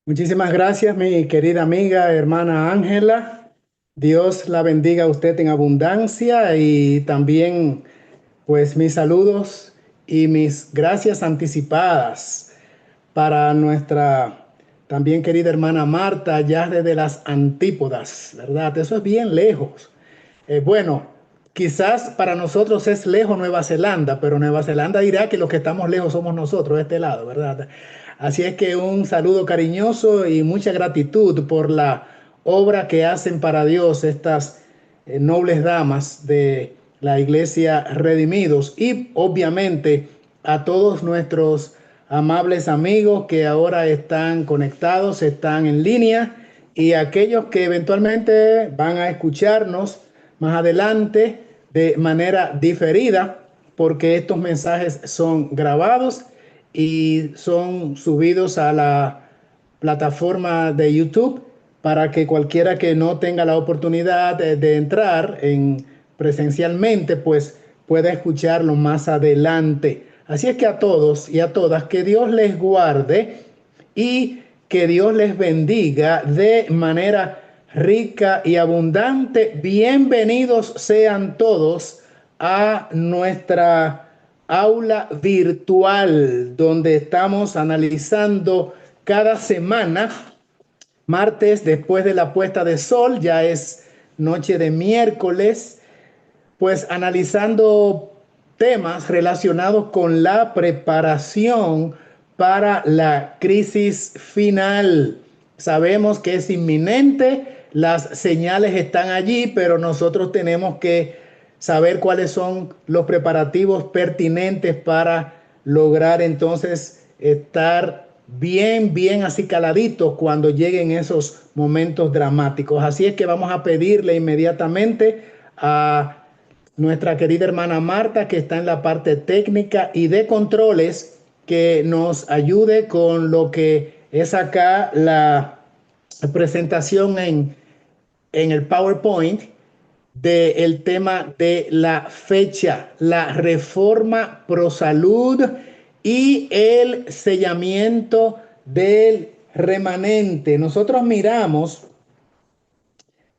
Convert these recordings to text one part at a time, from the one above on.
Muchísimas gracias, mi querida amiga, hermana Ángela. Dios la bendiga a usted en abundancia y también, pues, mis saludos y mis gracias anticipadas para nuestra también querida hermana Marta, ya desde las antípodas, ¿verdad? Eso es bien lejos. Bueno, quizás para nosotros es lejos Nueva Zelanda, pero Nueva Zelanda dirá que los que estamos lejos somos nosotros de este lado, ¿verdad? Así es que un saludo cariñoso y mucha gratitud por la obra que hacen para Dios estas nobles damas de la Iglesia Redimidos y obviamente a todos nuestros amables amigos que ahora están conectados, están en línea y aquellos que eventualmente van a escucharnos más adelante de manera diferida, porque estos mensajes son grabados y son subidos a la plataforma de YouTube para que cualquiera que no tenga la oportunidad de entrar en presencialmente, pues pueda escucharlo más adelante. Así es que a todos y a todas, que Dios les guarde y que Dios les bendiga de manera rica y abundante. Bienvenidos sean todos a nuestra aula virtual, donde estamos analizando cada semana, martes después de la puesta de sol, ya es noche de miércoles, pues analizando temas relacionados con la preparación para la crisis final. Sabemos que es inminente, las señales están allí, pero nosotros tenemos que saber cuáles son los preparativos pertinentes para lograr entonces estar bien así caladitos cuando lleguen esos momentos dramáticos. Así es que vamos a pedirle inmediatamente a nuestra querida hermana Marta, que está en la parte técnica y de controles, que nos ayude con lo que es acá la presentación en el PowerPoint del tema de la fecha, la reforma pro salud y el sellamiento del remanente. Nosotros miramos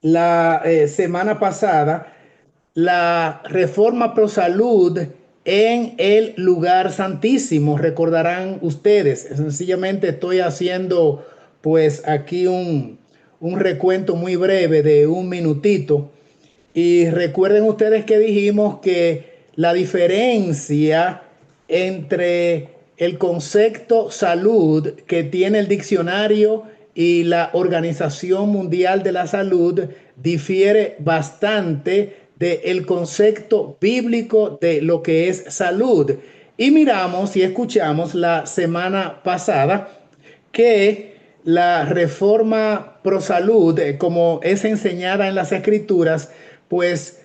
la semana pasada la reforma pro salud en el lugar santísimo. Recordarán ustedes, sencillamente estoy haciendo pues aquí un recuento muy breve de un minutito. Y recuerden ustedes que dijimos que la diferencia entre el concepto salud que tiene el diccionario y la Organización Mundial de la Salud difiere bastante del concepto bíblico de lo que es salud. Y miramos y escuchamos la semana pasada que la reforma pro salud, como es enseñada en las escrituras, pues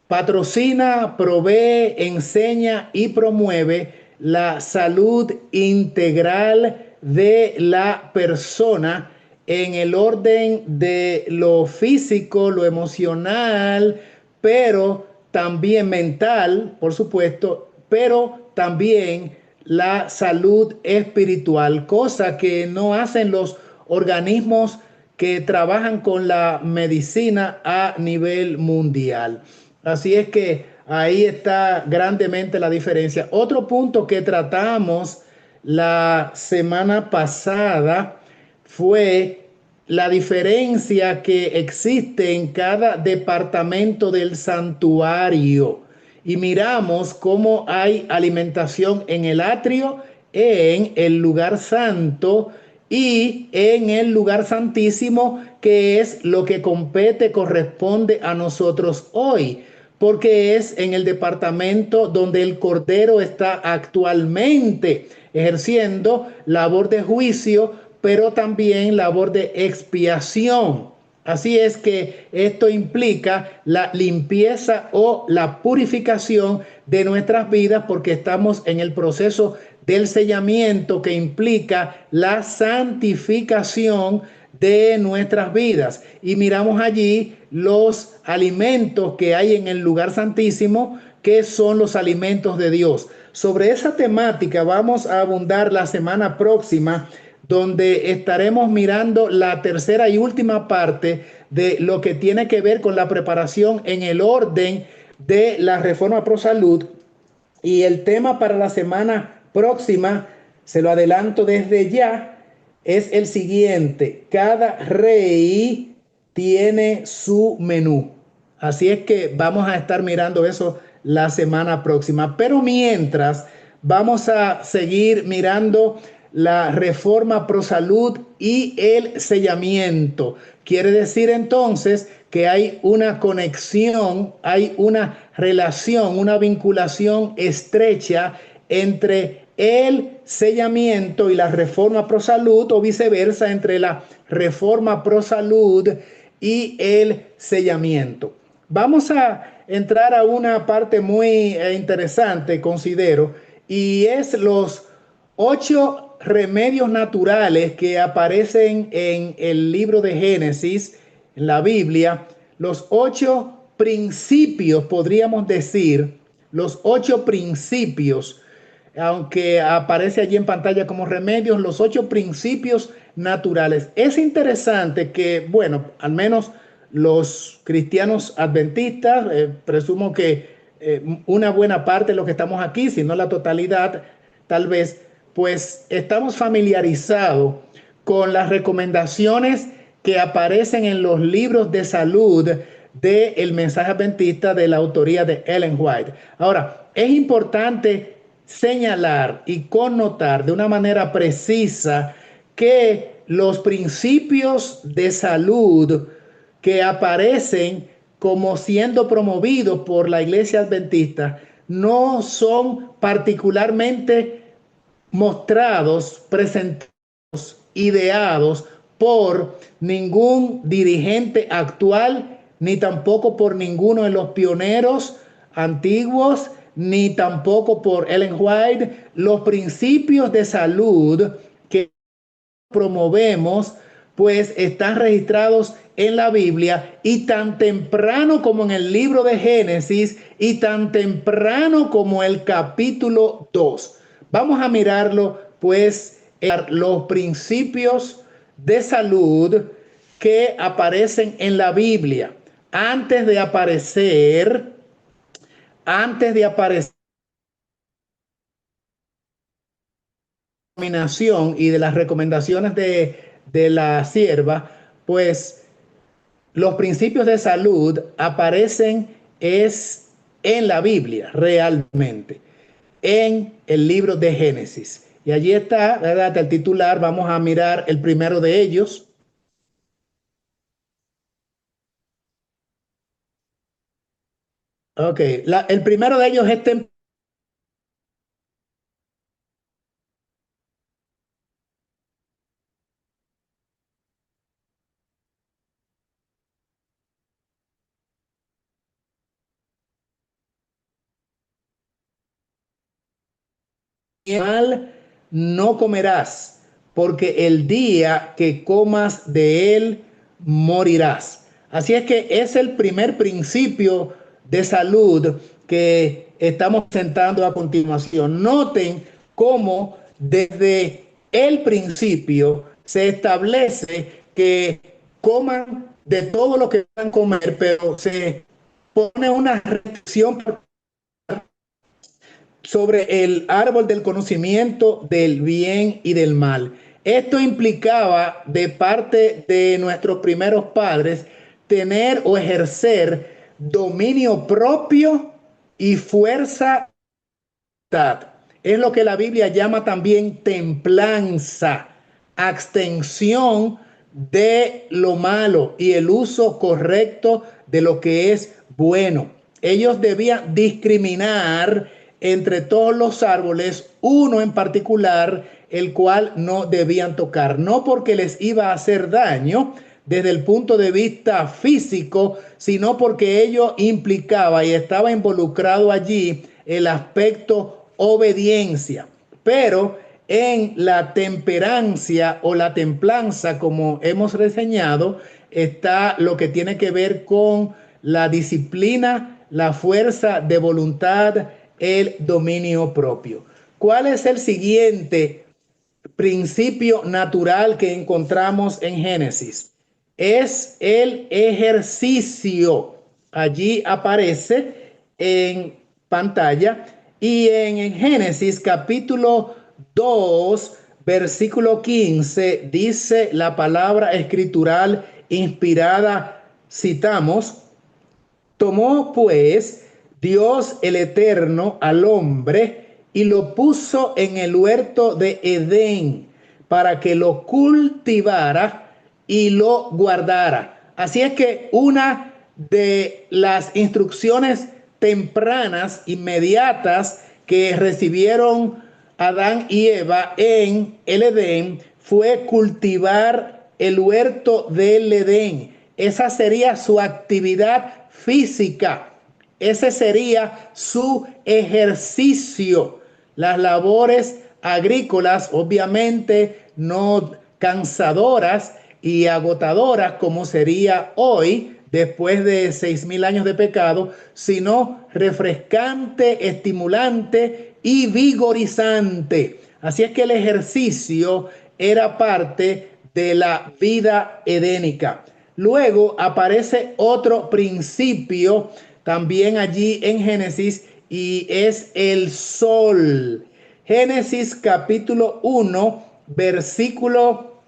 patrocina, provee, enseña y promueve la salud integral de la persona en el orden de lo físico, lo emocional, pero también mental, por supuesto, pero también la salud espiritual, cosa que no hacen los organismos que trabajan con la medicina a nivel mundial. Así es que ahí está grandemente la diferencia. Otro punto que tratamos la semana pasada fue la diferencia que existe en cada departamento del santuario. Y miramos cómo hay alimentación en el atrio, en el lugar santo y en el lugar santísimo, que es lo que compete, corresponde a nosotros hoy, porque es en el departamento donde el Cordero está actualmente ejerciendo labor de juicio, pero también labor de expiación. Así es que esto implica la limpieza o la purificación de nuestras vidas, porque estamos en el proceso del sellamiento que implica la santificación de nuestras vidas. Y miramos allí los alimentos que hay en el lugar santísimo, que son los alimentos de Dios. Sobre esa temática vamos a abundar la semana próxima, donde estaremos mirando la tercera y última parte de lo que tiene que ver con la preparación en el orden de la reforma pro salud. Y el tema para la semana próxima, se lo adelanto desde ya, es el siguiente: cada rey tiene su menú. Así es que vamos a estar mirando eso la semana próxima. Pero mientras, vamos a seguir mirando la reforma pro salud y el sellamiento. Quiere decir entonces que hay una conexión, hay una relación, una vinculación estrecha entre el sellamiento y la reforma pro salud, o viceversa, entre la reforma pro salud y el sellamiento. Vamos a entrar a una parte muy interesante, considero, y es los 8 remedios naturales que aparecen en el libro de Génesis, en la Biblia. Los 8 principios, podríamos decir, los 8 principios, aunque aparece allí en pantalla como remedios, los 8 principios naturales. Es interesante que, bueno, al menos los cristianos adventistas, presumo que una buena parte de los que estamos aquí, si no la totalidad, tal vez, pues estamos familiarizados con las recomendaciones que aparecen en los libros de salud del mensaje adventista, de la autoría de Ellen White. Ahora, es importante señalar y connotar de una manera precisa que los principios de salud que aparecen como siendo promovidos por la iglesia adventista no son particularmente mostrados, presentados, ideados por ningún dirigente actual, ni tampoco por ninguno de los pioneros antiguos, ni tampoco por Ellen White. Los principios de salud que promovemos, pues están registrados en la Biblia, y tan temprano como en el libro de Génesis y tan temprano como el capítulo 2. Vamos a mirarlo, pues, los principios de salud que aparecen en la Biblia. Antes de aparecer y de las recomendaciones de la sierva, pues los principios de salud aparecen es en la Biblia realmente, en el libro de Génesis. Y allí está, ¿verdad?, el titular. Vamos a mirar el primero de ellos. Ok, el primero de ellos es mal no comerás, porque el día que comas de él morirás. Así es que es el primer principio de salud que estamos presentando a continuación. Noten cómo desde el principio se establece que coman de todo lo que puedan comer, pero se pone una restricción sobre el árbol del conocimiento del bien y del mal. Esto implicaba de parte de nuestros primeros padres tener o ejercer dominio propio y fuerza. Es lo que la Biblia llama también templanza, abstención de lo malo y el uso correcto de lo que es bueno. Ellos debían discriminar entre todos los árboles, uno en particular, el cual no debían tocar, no porque les iba a hacer daño desde el punto de vista físico, sino porque ello implicaba y estaba involucrado allí el aspecto obediencia. Pero en la temperancia o la templanza, como hemos reseñado, está lo que tiene que ver con la disciplina, la fuerza de voluntad, el dominio propio. ¿Cuál es el siguiente principio natural que encontramos en Génesis. Es el ejercicio. Allí aparece en pantalla y en Génesis capítulo 2, versículo 15, dice la palabra escritural inspirada, citamos: tomó pues Dios el Eterno al hombre y lo puso en el huerto de Edén para que lo cultivara y lo guardara. Así es que una de las instrucciones tempranas, inmediatas, que recibieron Adán y Eva en el Edén fue cultivar el huerto del Edén. Esa sería su actividad física. Ese sería su ejercicio. Las labores agrícolas, obviamente no cansadoras y agotadoras como sería hoy, después de 6,000 años de pecado, sino refrescante, estimulante y vigorizante. Así es que el ejercicio era parte de la vida edénica. Luego aparece otro principio también allí en Génesis y es el sol. Génesis capítulo 1, versículo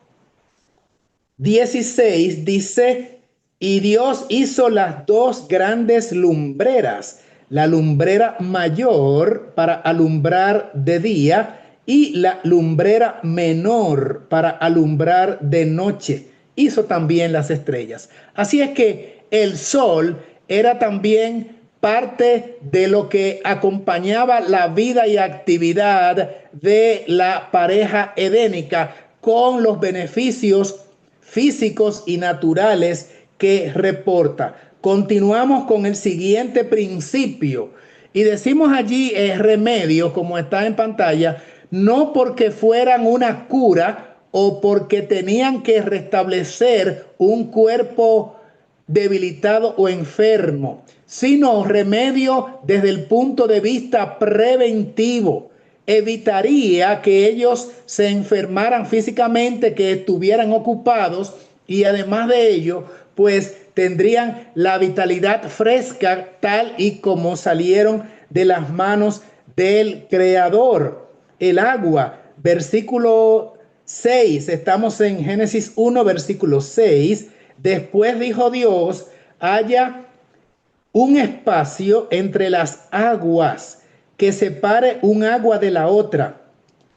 16 dice: y Dios hizo las dos grandes lumbreras, la lumbrera mayor para alumbrar de día y la lumbrera menor para alumbrar de noche. Hizo también las estrellas. Así es que el sol era también parte de lo que acompañaba la vida y actividad de la pareja edénica, con los beneficios físicos y naturales que reporta. Continuamos con el siguiente principio y decimos allí remedio, como está en pantalla, no porque fueran una cura o porque tenían que restablecer un cuerpo debilitado o enfermo, sino remedio desde el punto de vista preventivo. Evitaría que ellos se enfermaran físicamente, que estuvieran ocupados, y además de ello, pues tendrían la vitalidad fresca tal y como salieron de las manos del Creador. El agua, versículo 6, estamos en Génesis 1, versículo 6. Después dijo Dios: haya un espacio entre las aguas que separe un agua de la otra.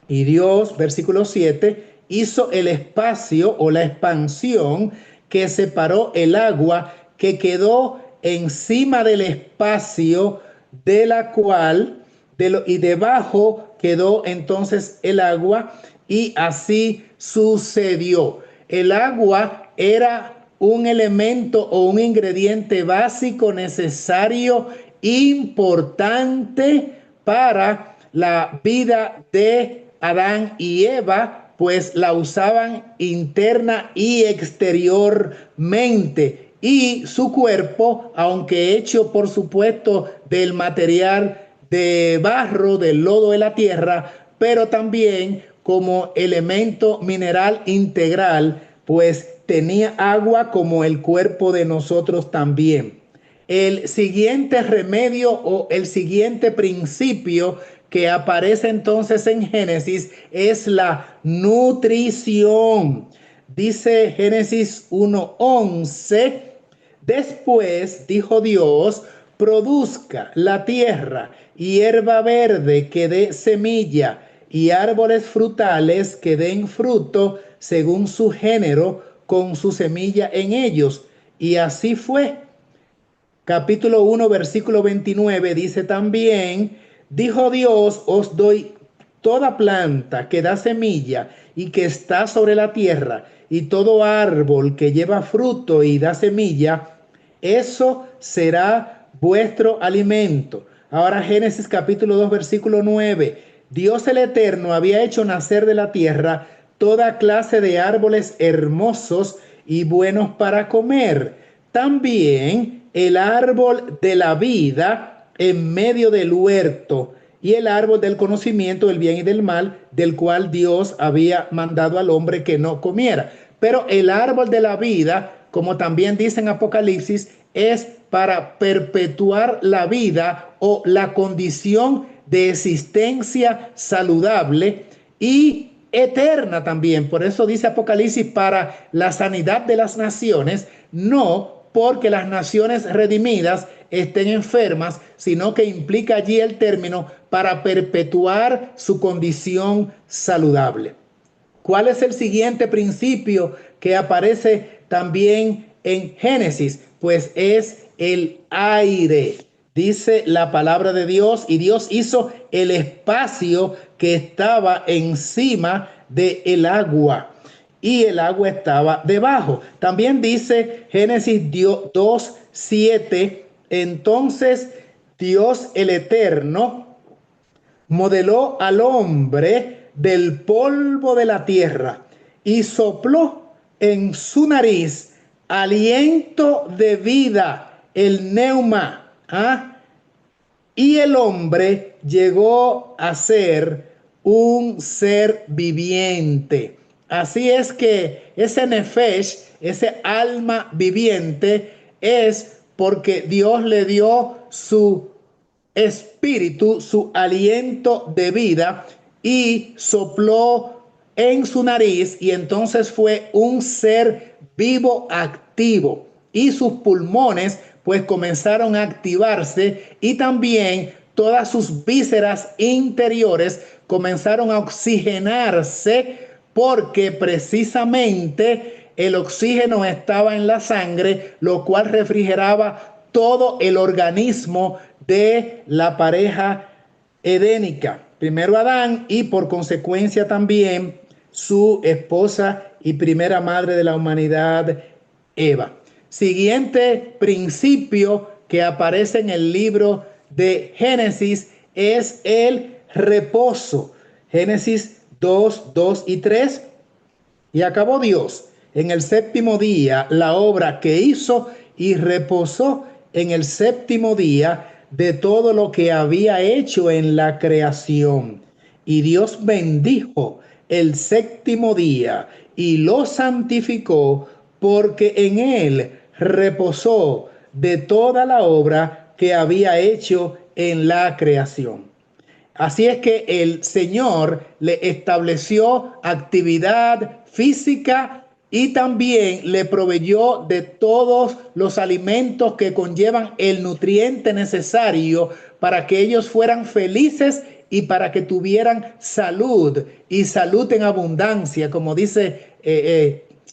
Y Dios, versículo 7, hizo el espacio o la expansión que separó el agua que quedó encima del espacio de la cual, y debajo quedó entonces el agua, y así sucedió. El agua era un elemento o un ingrediente básico, necesario, importante para la vida de Adán y Eva, pues la usaban interna y exteriormente. Y su cuerpo, aunque hecho por supuesto del material de barro, del lodo de la tierra, pero también como elemento mineral integral, pues tenía agua como el cuerpo de nosotros también. El siguiente remedio o el siguiente principio que aparece entonces en Génesis es la nutrición. Dice Génesis 1:11: después dijo Dios: produzca la tierra hierba verde que dé semilla y árboles frutales que den fruto según su género, con su semilla en ellos. Y así fue. Capítulo 1, versículo 29 dice también: dijo Dios: os doy toda planta que da semilla y que está sobre la tierra, y todo árbol que lleva fruto y da semilla, eso será vuestro alimento. Ahora Génesis capítulo 2, versículo 9. Dios el Eterno había hecho nacer de la tierra toda clase de árboles hermosos y buenos para comer. También el árbol de la vida en medio del huerto y el árbol del conocimiento del bien y del mal, del cual Dios había mandado al hombre que no comiera. Pero el árbol de la vida, como también dice en Apocalipsis, es para perpetuar la vida o la condición de existencia saludable y eterna también. Por eso dice Apocalipsis, para la sanidad de las naciones, no porque las naciones redimidas estén enfermas, sino que implica allí el término para perpetuar su condición saludable. ¿Cuál es el siguiente principio que aparece también en Génesis? Pues es el aire. Dice la palabra de Dios, y Dios hizo el espacio que estaba encima del agua, y el agua estaba debajo. También dice Génesis 2:7, entonces Dios el Eterno modeló al hombre del polvo de la tierra y sopló en su nariz aliento de vida, el neuma, y el hombre llegó a ser un ser viviente. Así es que ese nefesh, ese alma viviente, es porque Dios le dio su espíritu, su aliento de vida, y sopló en su nariz, y entonces fue un ser vivo activo, y sus pulmones pues comenzaron a activarse, y también todas sus vísceras interiores comenzaron a oxigenarse, porque precisamente el oxígeno estaba en la sangre, lo cual refrigeraba todo el organismo de la pareja edénica. Primero Adán, y por consecuencia también su esposa y primera madre de la humanidad, Eva. Siguiente principio que aparece en el libro de Génesis es el reposo. Génesis 2:2 y 3. Y acabó Dios en el séptimo día la obra que hizo, y reposó en el séptimo día de todo lo que había hecho en la creación. Y Dios bendijo el séptimo día y lo santificó, porque en él reposó de toda la obra que había hecho en la creación. Así es que el Señor le estableció actividad física, y también le proveyó de todos los alimentos que conllevan el nutriente necesario para que ellos fueran felices y para que tuvieran salud, y salud en abundancia, como dice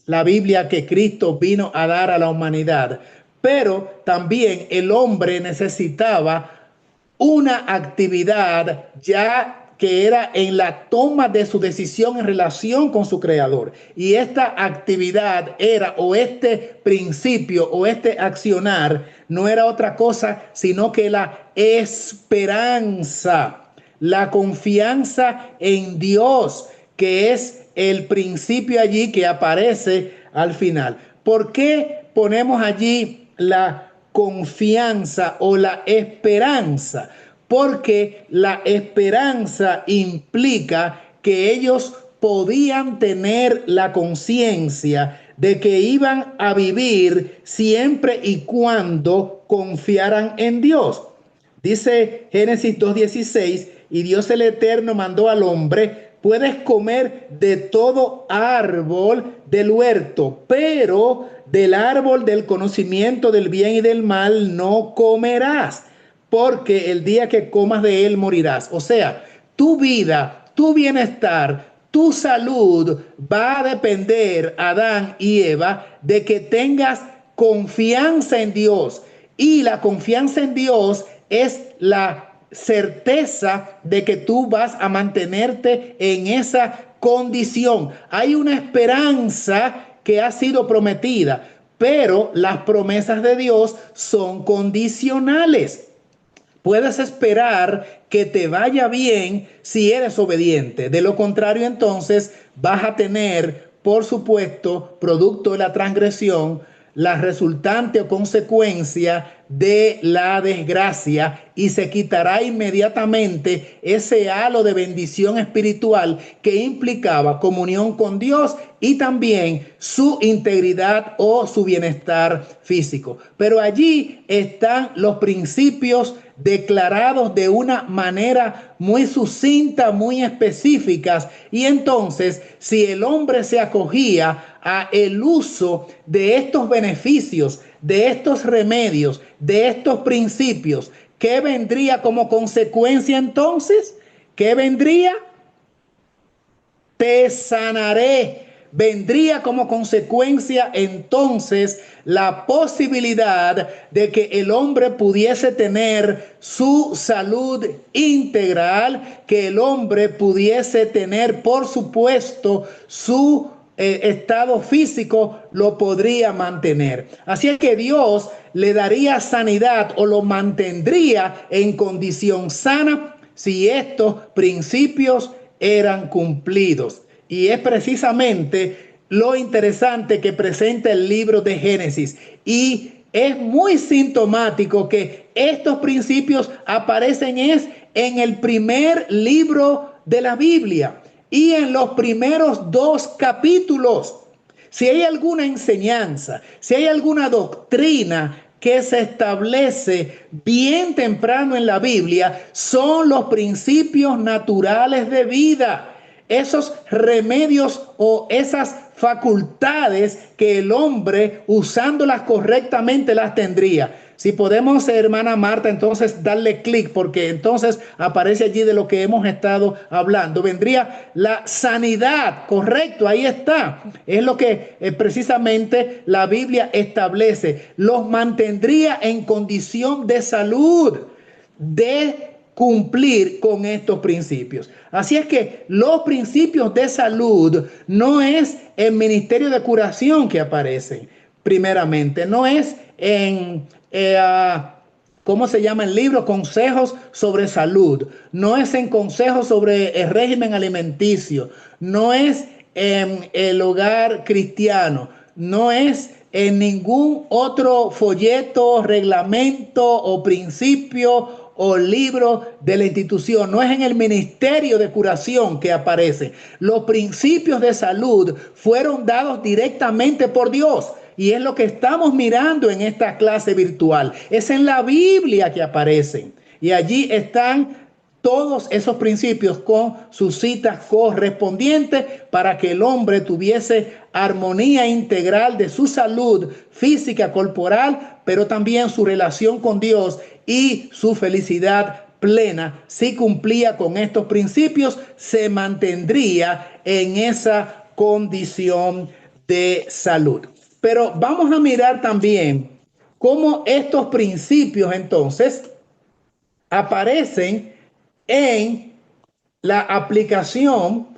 la Biblia, que Cristo vino a dar a la humanidad. Pero también el hombre necesitaba una actividad ya que era en la toma de su decisión en relación con su creador. Y esta actividad era, o este principio o este accionar, no era otra cosa sino que la esperanza, la confianza en Dios, que es el principio allí que aparece al final. ¿Por qué ponemos allí la confianza o la esperanza? Porque la esperanza implica que ellos podían tener la conciencia de que iban a vivir siempre y cuando confiaran en Dios. Dice Génesis 2:16, y Dios el Eterno mandó al hombre: puedes comer de todo árbol del huerto, pero del árbol del conocimiento del bien y del mal no comerás, porque el día que comas de él morirás. O sea, tu vida, tu bienestar, tu salud va a depender, Adán y Eva, de que tengas confianza en Dios. Y la confianza en Dios es la certeza de que tú vas a mantenerte en esa condición. Hay una esperanza que ha sido prometida, pero las promesas de Dios son condicionales. Puedes esperar que te vaya bien si eres obediente. De lo contrario, entonces vas a tener, por supuesto, producto de la transgresión, la resultante o consecuencia de la desgracia y se quitará inmediatamente ese halo de bendición espiritual que implicaba comunión con Dios y también su integridad o su bienestar físico. Pero allí están los principios declarados de una manera muy sucinta, muy específicas, y entonces si el hombre se acogía a el uso de estos beneficios, de estos remedios, de estos principios, ¿qué vendría como consecuencia entonces? ¿Qué vendría? Te sanaré. Vendría como consecuencia entonces la posibilidad de que el hombre pudiese tener su salud integral, que el hombre pudiese tener, por supuesto, su estado físico lo podría mantener. Así es que Dios le daría sanidad o lo mantendría en condición sana si estos principios eran cumplidos. Y es precisamente lo interesante que presenta el libro de Génesis. Y es muy sintomático que estos principios aparecen en el primer libro de la Biblia y en los primeros 2 capítulos. Si hay alguna enseñanza, si hay alguna doctrina que se establece bien temprano en la Biblia, son los principios naturales de vida, esos remedios o esas facultades que el hombre, usándolas correctamente, las tendría. Si podemos, hermana Marta, entonces darle clic, porque entonces aparece allí de lo que hemos estado hablando. Vendría la sanidad, correcto, ahí está. Es lo que precisamente la Biblia establece. Los mantendría en condición de salud, de cumplir con estos principios. Así es que los principios de salud no es el ministerio de curación que aparecen primeramente, no es en ¿cómo se llama el libro? Consejos sobre salud. No es en consejos sobre el régimen alimenticio. No es en el hogar cristiano. No es en ningún otro folleto, reglamento o principio o libro de la institución. No es en el ministerio de curación que aparece. Los principios de salud fueron dados directamente por Dios. Y es lo que estamos mirando en esta clase virtual. Es en la Biblia que aparecen. Y allí están todos esos principios con sus citas correspondientes para que el hombre tuviese armonía integral de su salud física, corporal, pero también su relación con Dios y su felicidad plena. Si cumplía con estos principios, se mantendría en esa condición de salud. Pero vamos a mirar también cómo estos principios entonces aparecen en la aplicación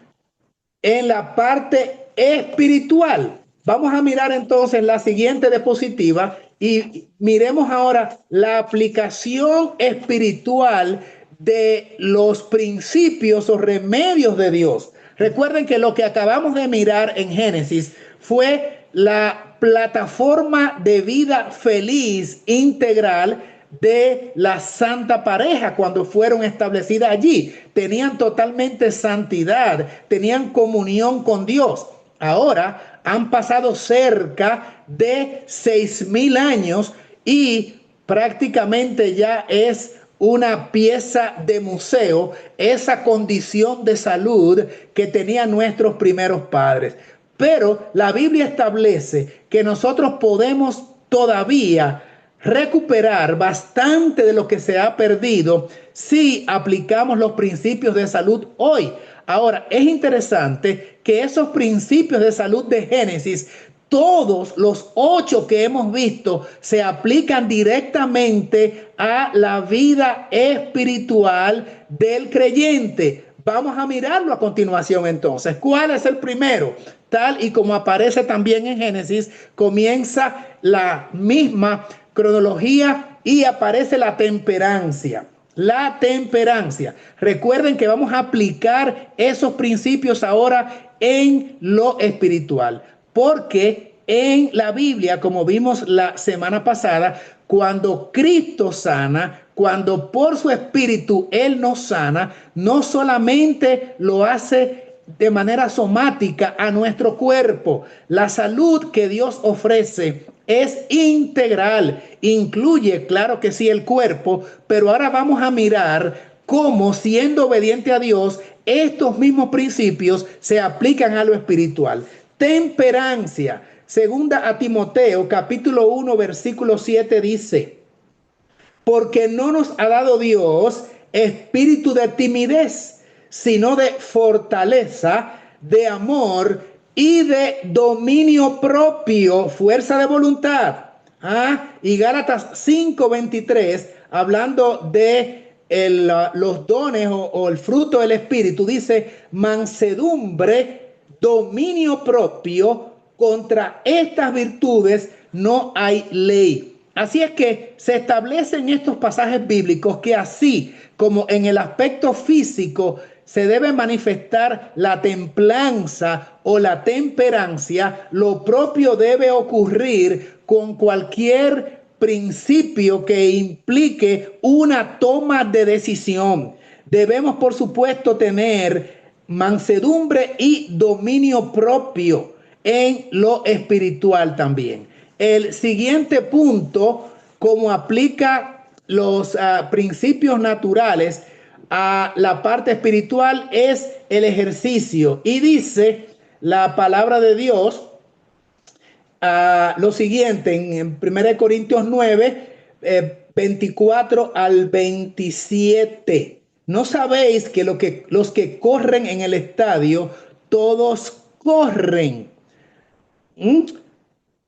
en la parte espiritual. Vamos a mirar entonces la siguiente diapositiva y miremos ahora la aplicación espiritual de los principios o remedios de Dios. Recuerden que lo que acabamos de mirar en Génesis fue la plataforma de vida feliz integral de la santa pareja cuando fueron establecidas allí. Tenían totalmente santidad, tenían comunión con Dios. Ahora han pasado cerca de 6,000 años y prácticamente ya es una pieza de museo esa condición de salud que tenían nuestros primeros padres. Pero la Biblia establece que nosotros podemos todavía recuperar bastante de lo que se ha perdido si aplicamos los principios de salud hoy. Ahora, es interesante que esos principios de salud de Génesis, todos los 8 que hemos visto, se aplican directamente a la vida espiritual del creyente. Vamos a mirarlo a continuación entonces. ¿Cuál es el primero? Tal y como aparece también en Génesis, comienza la misma cronología y aparece la temperancia. La temperancia. Recuerden que vamos a aplicar esos principios ahora en lo espiritual, porque en la Biblia, como vimos la semana pasada, cuando Cristo sana, cuando por su Espíritu Él nos sana, no solamente lo hace de manera somática a nuestro cuerpo. La salud que Dios ofrece es integral, incluye, claro que sí, el cuerpo, pero ahora vamos a mirar cómo, siendo obediente a Dios, estos mismos principios se aplican a lo espiritual. Temperancia. Segunda a Timoteo, capítulo 1, versículo 7 dice: porque no nos ha dado Dios espíritu de timidez, sino de fortaleza, de amor y de dominio propio, fuerza de voluntad. Y Gálatas 5:23, hablando de los dones o el fruto del Espíritu, dice: mansedumbre, dominio propio, contra estas virtudes no hay ley. Así es que se establece en estos pasajes bíblicos que así como en el aspecto físico se debe manifestar la templanza o la temperancia, lo propio debe ocurrir con cualquier principio que implique una toma de decisión. Debemos, por supuesto, tener mansedumbre y dominio propio en lo espiritual también. El siguiente punto, como aplica los principios naturales a la parte espiritual, es el ejercicio. Y dice la palabra de Dios lo siguiente en 1 Corintios 9, 24 al 27. ¿No sabéis que los que corren en el estadio, todos corren?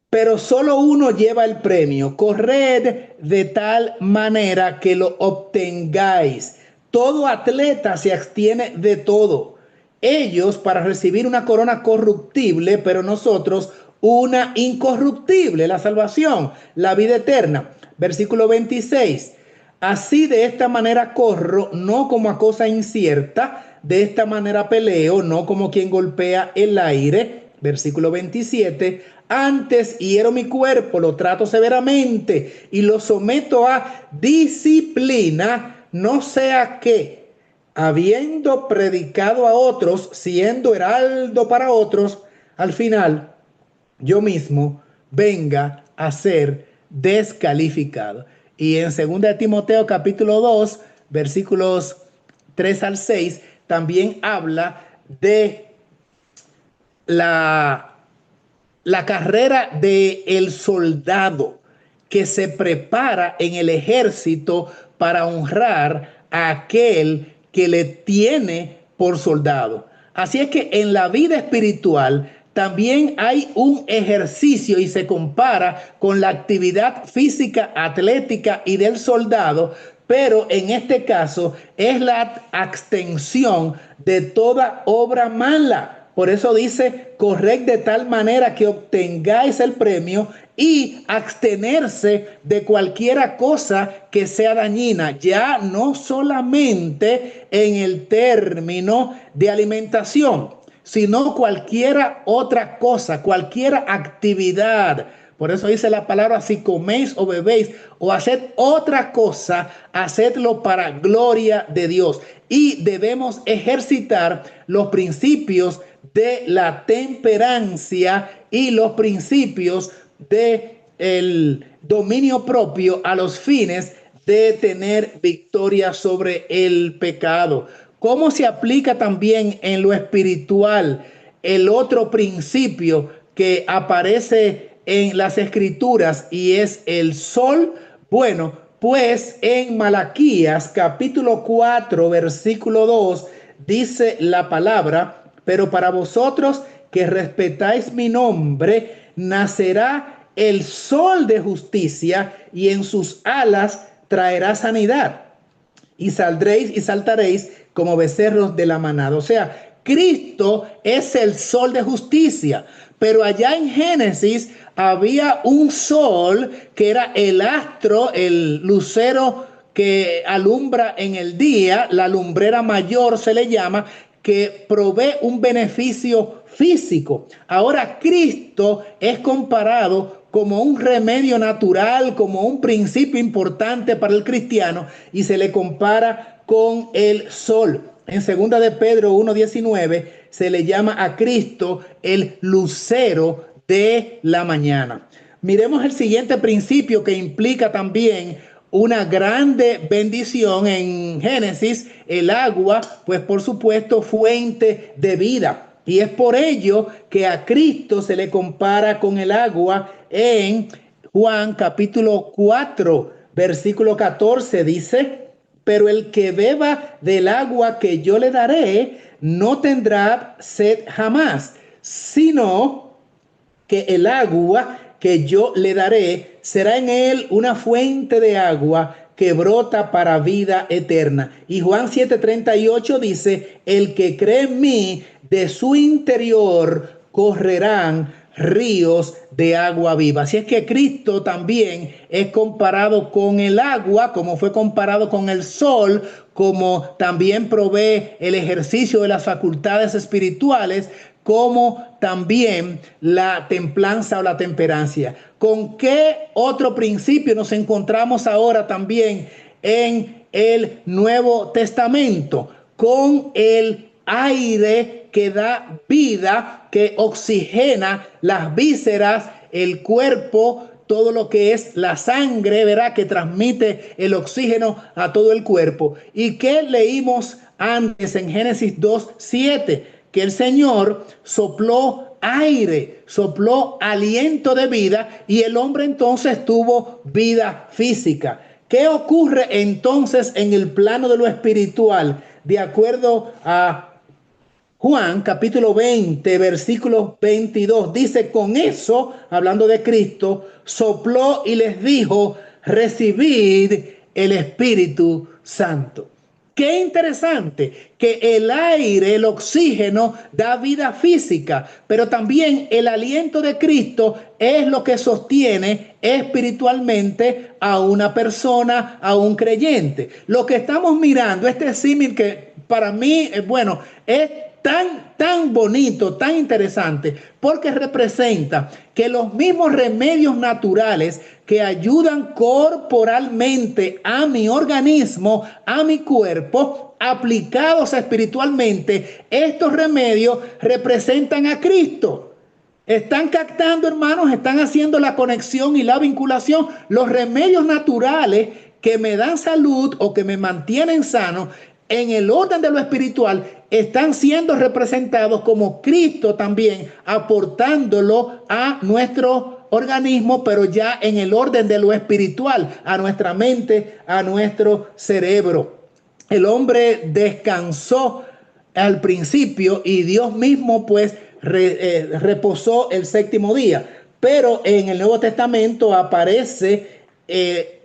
Pero solo uno lleva el premio. Corred de tal manera que lo obtengáis. Todo atleta se abstiene de todo. Ellos para recibir una corona corruptible, pero nosotros una incorruptible, la salvación, la vida eterna. Versículo 26. Así de esta manera corro, no como a cosa incierta, de esta manera peleo, no como quien golpea el aire. Versículo 27. Antes hiero mi cuerpo, lo trato severamente y lo someto a disciplina, no sea que, habiendo predicado a otros, siendo heraldo para otros, al final yo mismo venga a ser descalificado. Y en 2 Timoteo capítulo 2, versículos 3 al 6, también habla de la carrera del soldado que se prepara en el ejército para honrar a aquel que le tiene por soldado. Así es que en la vida espiritual también hay un ejercicio y se compara con la actividad física, atlética y del soldado, pero en este caso es la abstención de toda obra mala. Por eso dice, corred de tal manera que obtengáis el premio y abstenerse de cualquiera cosa que sea dañina, ya no solamente en el término de alimentación, sino cualquiera otra cosa, cualquier actividad. Por eso dice la palabra, si coméis o bebéis o haced otra cosa, hacedlo para gloria de Dios. Y debemos ejercitar los principios de la temperancia y los principios del dominio propio a los fines de tener victoria sobre el pecado. ¿Cómo se aplica también en lo espiritual el otro principio que aparece en las escrituras y es el sol? Bueno, pues en Malaquías capítulo 4 versículo 2 dice la palabra: pero para vosotros que respetáis mi nombre, nacerá el sol de justicia y en sus alas traerá sanidad. Y saldréis y saltaréis como becerros de la manada. O sea, Cristo es el sol de justicia. Pero allá en Génesis había un sol que era el astro, el lucero que alumbra en el día, la lumbrera mayor se le llama, que provee un beneficio físico. Ahora Cristo es comparado como un remedio natural, como un principio importante para el cristiano, y se le compara con el sol. En 2 de Pedro 1:19 se le llama a Cristo el lucero de la mañana. Miremos el siguiente principio que implica también una grande bendición en Génesis. El agua, pues por supuesto, fuente de vida. Y es por ello que a Cristo se le compara con el agua en Juan capítulo 4, versículo 14. Dice: pero el que beba del agua que yo le daré no tendrá sed jamás, sino que el agua que yo le daré será en él una fuente de agua que brota para vida eterna. Y Juan 7:38 dice: el que cree en mí, de su interior correrán ríos de agua viva. Así es que Cristo también es comparado con el agua, como fue comparado con el sol, como también provee el ejercicio de las facultades espirituales, como también la templanza o la temperancia. ¿Con qué otro principio nos encontramos ahora también en el Nuevo Testamento? Con el aire que da vida, que oxigena las vísceras, el cuerpo, todo lo que es la sangre, ¿verdad?, que transmite el oxígeno a todo el cuerpo. ¿Y qué leímos antes en Génesis 2:7? Que el Señor sopló aire, sopló aliento de vida, y el hombre entonces tuvo vida física. ¿Qué ocurre entonces en el plano de lo espiritual? De acuerdo a Juan capítulo 20, versículo 22, dice: con eso, hablando de Cristo, sopló y les dijo: recibid el Espíritu Santo. Qué interesante que el aire, el oxígeno, da vida física, pero también el aliento de Cristo es lo que sostiene espiritualmente a una persona, a un creyente. Lo que estamos mirando, este símil que para mí, bueno, es tan bonito, tan interesante, porque representa que los mismos remedios naturales que ayudan corporalmente a mi organismo, a mi cuerpo, aplicados espiritualmente, estos remedios representan a Cristo. Están captando, hermanos, están haciendo la conexión y la vinculación. Los remedios naturales que me dan salud o que me mantienen sano en el orden de lo espiritual están siendo representados como Cristo también, aportándolo a nuestro organismo, pero ya en el orden de lo espiritual, a nuestra mente, a nuestro cerebro. El hombre descansó al principio y Dios mismo pues reposó el séptimo día, pero en el Nuevo Testamento aparece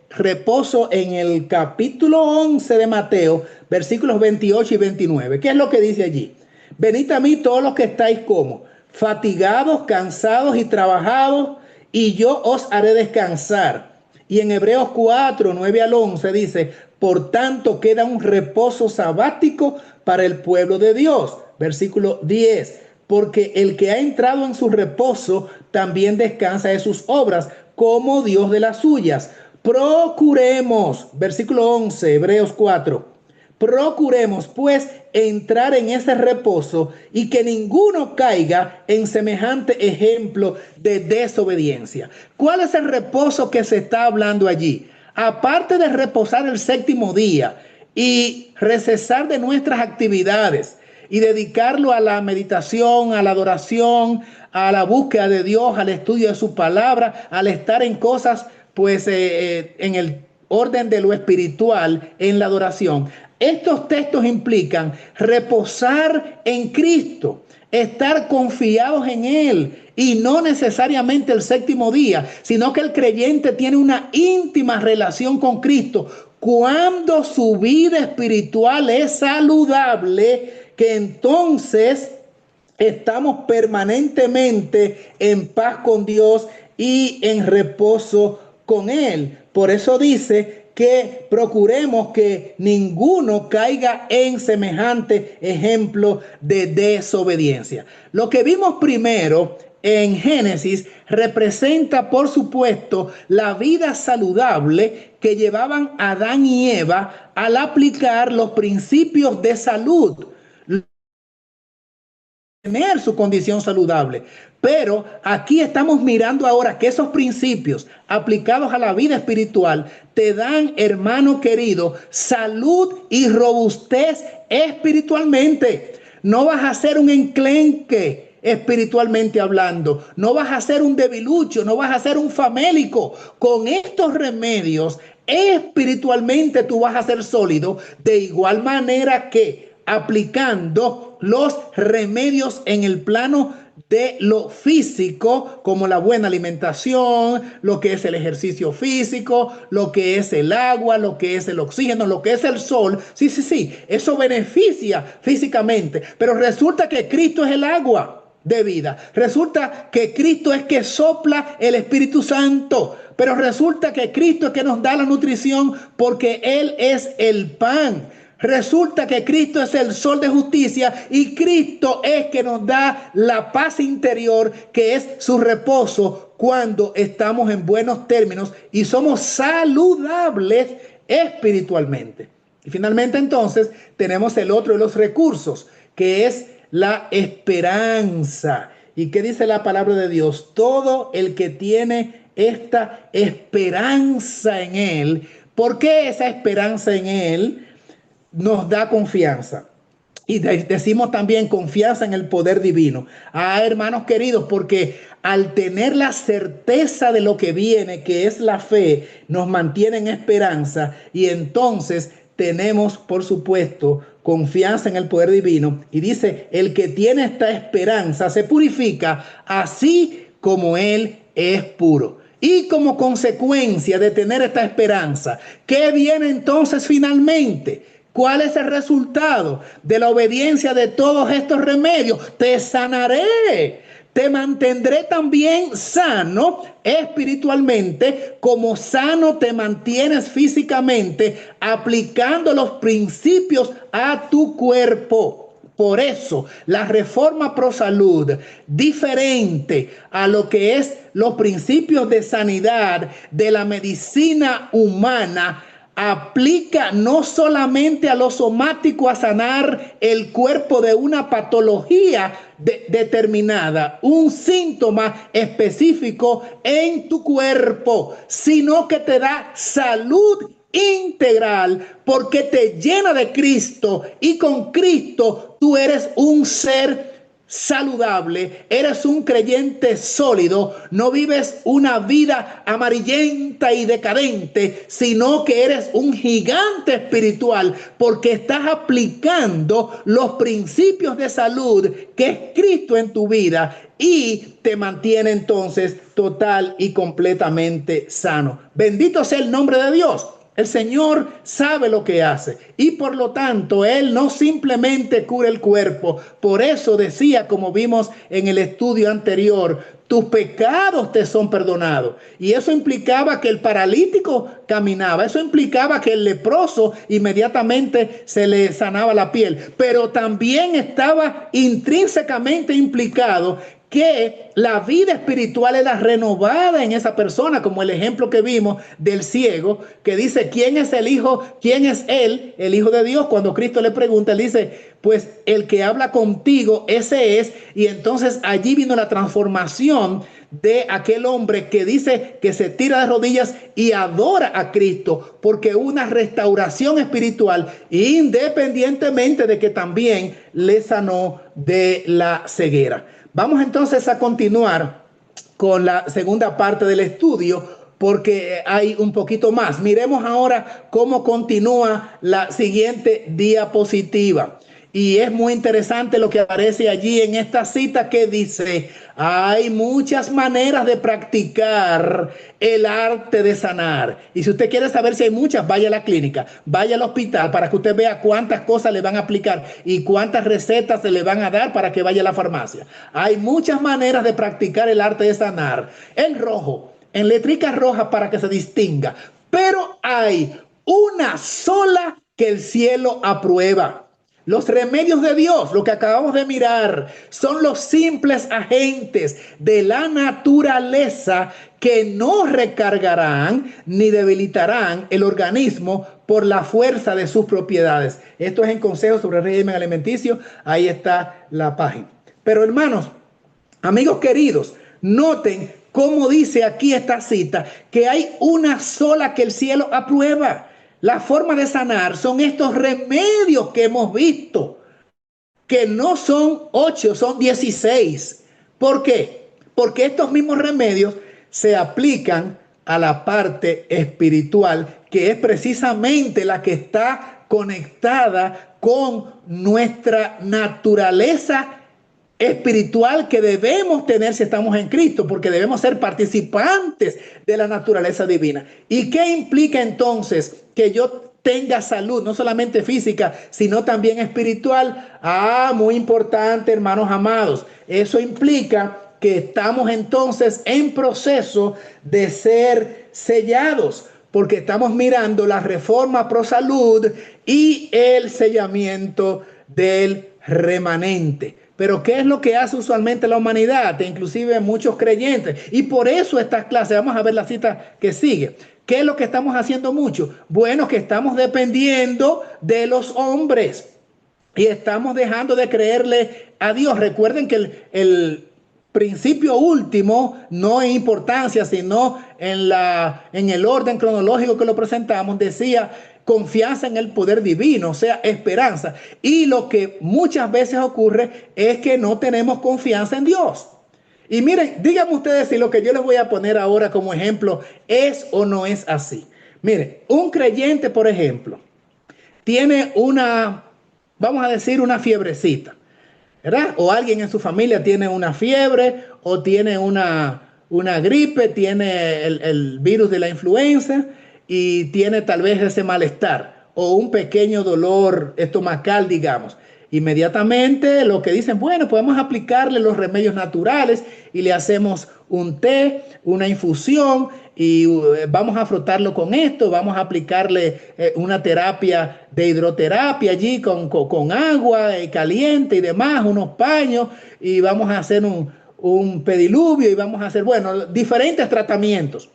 reposo en el capítulo 11 de Mateo, versículos 28 y 29. ¿Qué es lo que dice allí? Venid a mí todos los que estáis como fatigados, cansados y trabajados, y yo os haré descansar. Y en Hebreos 4, 9 al 11 dice: por tanto queda un reposo sabático para el pueblo de Dios. Versículo 10: porque el que ha entrado en su reposo también descansa de sus obras, como Dios de las suyas. Procuremos, versículo 11, Hebreos 4, procuremos pues entrar en ese reposo y que ninguno caiga en semejante ejemplo de desobediencia. ¿Cuál es el reposo que se está hablando allí? Aparte de reposar el séptimo día y recesar de nuestras actividades y dedicarlo a la meditación, a la adoración, a la búsqueda de Dios, al estudio de su palabra, al estar en cosas pues en el orden de lo espiritual, en la adoración. Estos textos implican reposar en Cristo, estar confiados en Él, y no necesariamente el séptimo día, sino que el creyente tiene una íntima relación con Cristo. Cuando su vida espiritual es saludable, que entonces estamos permanentemente en paz con Dios y en reposo con Él. Por eso dice que procuremos que ninguno caiga en semejante ejemplo de desobediencia. Lo que vimos primero en Génesis representa, por supuesto, la vida saludable que llevaban Adán y Eva al aplicar los principios de salud, tener su condición saludable. Pero aquí estamos mirando ahora que esos principios aplicados a la vida espiritual te dan, hermano querido, salud y robustez espiritualmente. No vas a ser un enclenque espiritualmente hablando, no vas a ser un debilucho, no vas a ser un famélico. Con estos remedios espiritualmente tú vas a ser sólido, de igual manera que aplicando los remedios en el plano de lo físico, como la buena alimentación, lo que es el ejercicio físico, lo que es el agua, lo que es el oxígeno, lo que es el sol. Sí, eso beneficia físicamente, pero resulta que Cristo es el agua de vida. Resulta que Cristo es que sopla el Espíritu Santo, pero resulta que Cristo es que nos da la nutrición porque Él es el pan. Resulta que Cristo es el sol de justicia y Cristo es que nos da la paz interior, que es su reposo cuando estamos en buenos términos y somos saludables espiritualmente. Y finalmente entonces tenemos el otro de los recursos, que es la esperanza. ¿Y qué dice la palabra de Dios? Todo el que tiene esta esperanza en Él, ¿por qué esa esperanza en Él nos da confianza? Y decimos también confianza en el poder divino. Hermanos queridos, porque al tener la certeza de lo que viene, que es la fe, nos mantiene en esperanza y entonces tenemos, por supuesto, confianza en el poder divino. Y dice, el que tiene esta esperanza se purifica así como Él es puro. Y como consecuencia de tener esta esperanza, ¿qué viene entonces finalmente? ¿Cuál es el resultado de la obediencia de todos estos remedios? Te sanaré, te mantendré también sano espiritualmente, como sano te mantienes físicamente, aplicando los principios a tu cuerpo. Por eso, la reforma pro salud, diferente a lo que es los principios de sanidad de la medicina humana, aplica no solamente a lo somático, a sanar el cuerpo de una patología determinada, un síntoma específico en tu cuerpo, sino que te da salud integral porque te llena de Cristo y con Cristo tú eres un ser saludable, eres un creyente sólido, no vives una vida amarillenta y decadente, sino que eres un gigante espiritual porque estás aplicando los principios de salud que es Cristo en tu vida y te mantiene entonces total y completamente sano. Bendito sea el nombre de Dios. El Señor sabe lo que hace y por lo tanto Él no simplemente cura el cuerpo. Por eso decía, como vimos en el estudio anterior, tus pecados te son perdonados. Y eso implicaba que el paralítico caminaba. Eso implicaba que el leproso inmediatamente se le sanaba la piel. Pero también estaba intrínsecamente implicado que la vida espiritual era renovada en esa persona, como el ejemplo que vimos del ciego, que dice, ¿quién es el Hijo? ¿Quién es él? El Hijo de Dios. Cuando Cristo le pregunta, él dice, pues el que habla contigo, ese es. Y entonces allí vino la transformación de aquel hombre que dice que se tira de rodillas y adora a Cristo, porque una restauración espiritual, independientemente de que también le sanó de la ceguera. Vamos entonces a continuar con la segunda parte del estudio porque hay un poquito más. Miremos ahora cómo continúa la siguiente diapositiva. Y es muy interesante lo que aparece allí en esta cita que dice, hay muchas maneras de practicar el arte de sanar. Y si usted quiere saber si hay muchas, vaya a la clínica, vaya al hospital para que usted vea cuántas cosas le van a aplicar y cuántas recetas se le van a dar para que vaya a la farmacia. Hay muchas maneras de practicar el arte de sanar. En rojo, en letricas rojas para que se distinga. pero hay una sola que el cielo aprueba. Los remedios de Dios, lo que acabamos de mirar, son los simples agentes de la naturaleza que no recargarán ni debilitarán el organismo por la fuerza de sus propiedades. Esto es en Consejos sobre el Régimen Alimenticio. Ahí está la página. Pero hermanos, amigos queridos, noten cómo dice aquí esta cita, que hay una sola que el cielo aprueba. La forma de sanar son estos remedios que hemos visto, que no son 8, son 16. ¿Por qué? Porque estos mismos remedios se aplican a la parte espiritual, que es precisamente la que está conectada con nuestra naturaleza espiritual que debemos tener si estamos en Cristo, porque debemos ser participantes de la naturaleza divina. ¿Y qué implica entonces que yo tenga salud, no solamente física, sino también espiritual? Muy importante, hermanos amados. Eso implica que estamos entonces en proceso de ser sellados, porque estamos mirando la reforma pro salud y el sellamiento del remanente. Pero ¿qué es lo que hace usualmente la humanidad? Inclusive muchos creyentes. Y por eso estas clases, vamos a ver la cita que sigue. ¿Qué es lo que estamos haciendo mucho? Bueno, que estamos dependiendo de los hombres y estamos dejando de creerle a Dios. Recuerden que el principio último, no en importancia, sino en el orden cronológico que lo presentamos, decía confianza en el poder divino, o sea, esperanza. Y lo que muchas veces ocurre es que no tenemos confianza en Dios. Y miren, díganme ustedes si lo que yo les voy a poner ahora como ejemplo es o no es así. Miren, un creyente, por ejemplo, tiene vamos a decir, una fiebrecita, ¿verdad? O alguien en su familia tiene una fiebre o tiene una gripe, tiene el virus de la influenza y tiene tal vez ese malestar o un pequeño dolor estomacal, digamos. Inmediatamente lo que dicen, bueno, podemos aplicarle los remedios naturales y le hacemos un té, una infusión y vamos a frotarlo con esto, vamos a aplicarle una terapia de hidroterapia allí con agua caliente y demás, unos paños y vamos a hacer un pediluvio y vamos a hacer, bueno, diferentes tratamientos.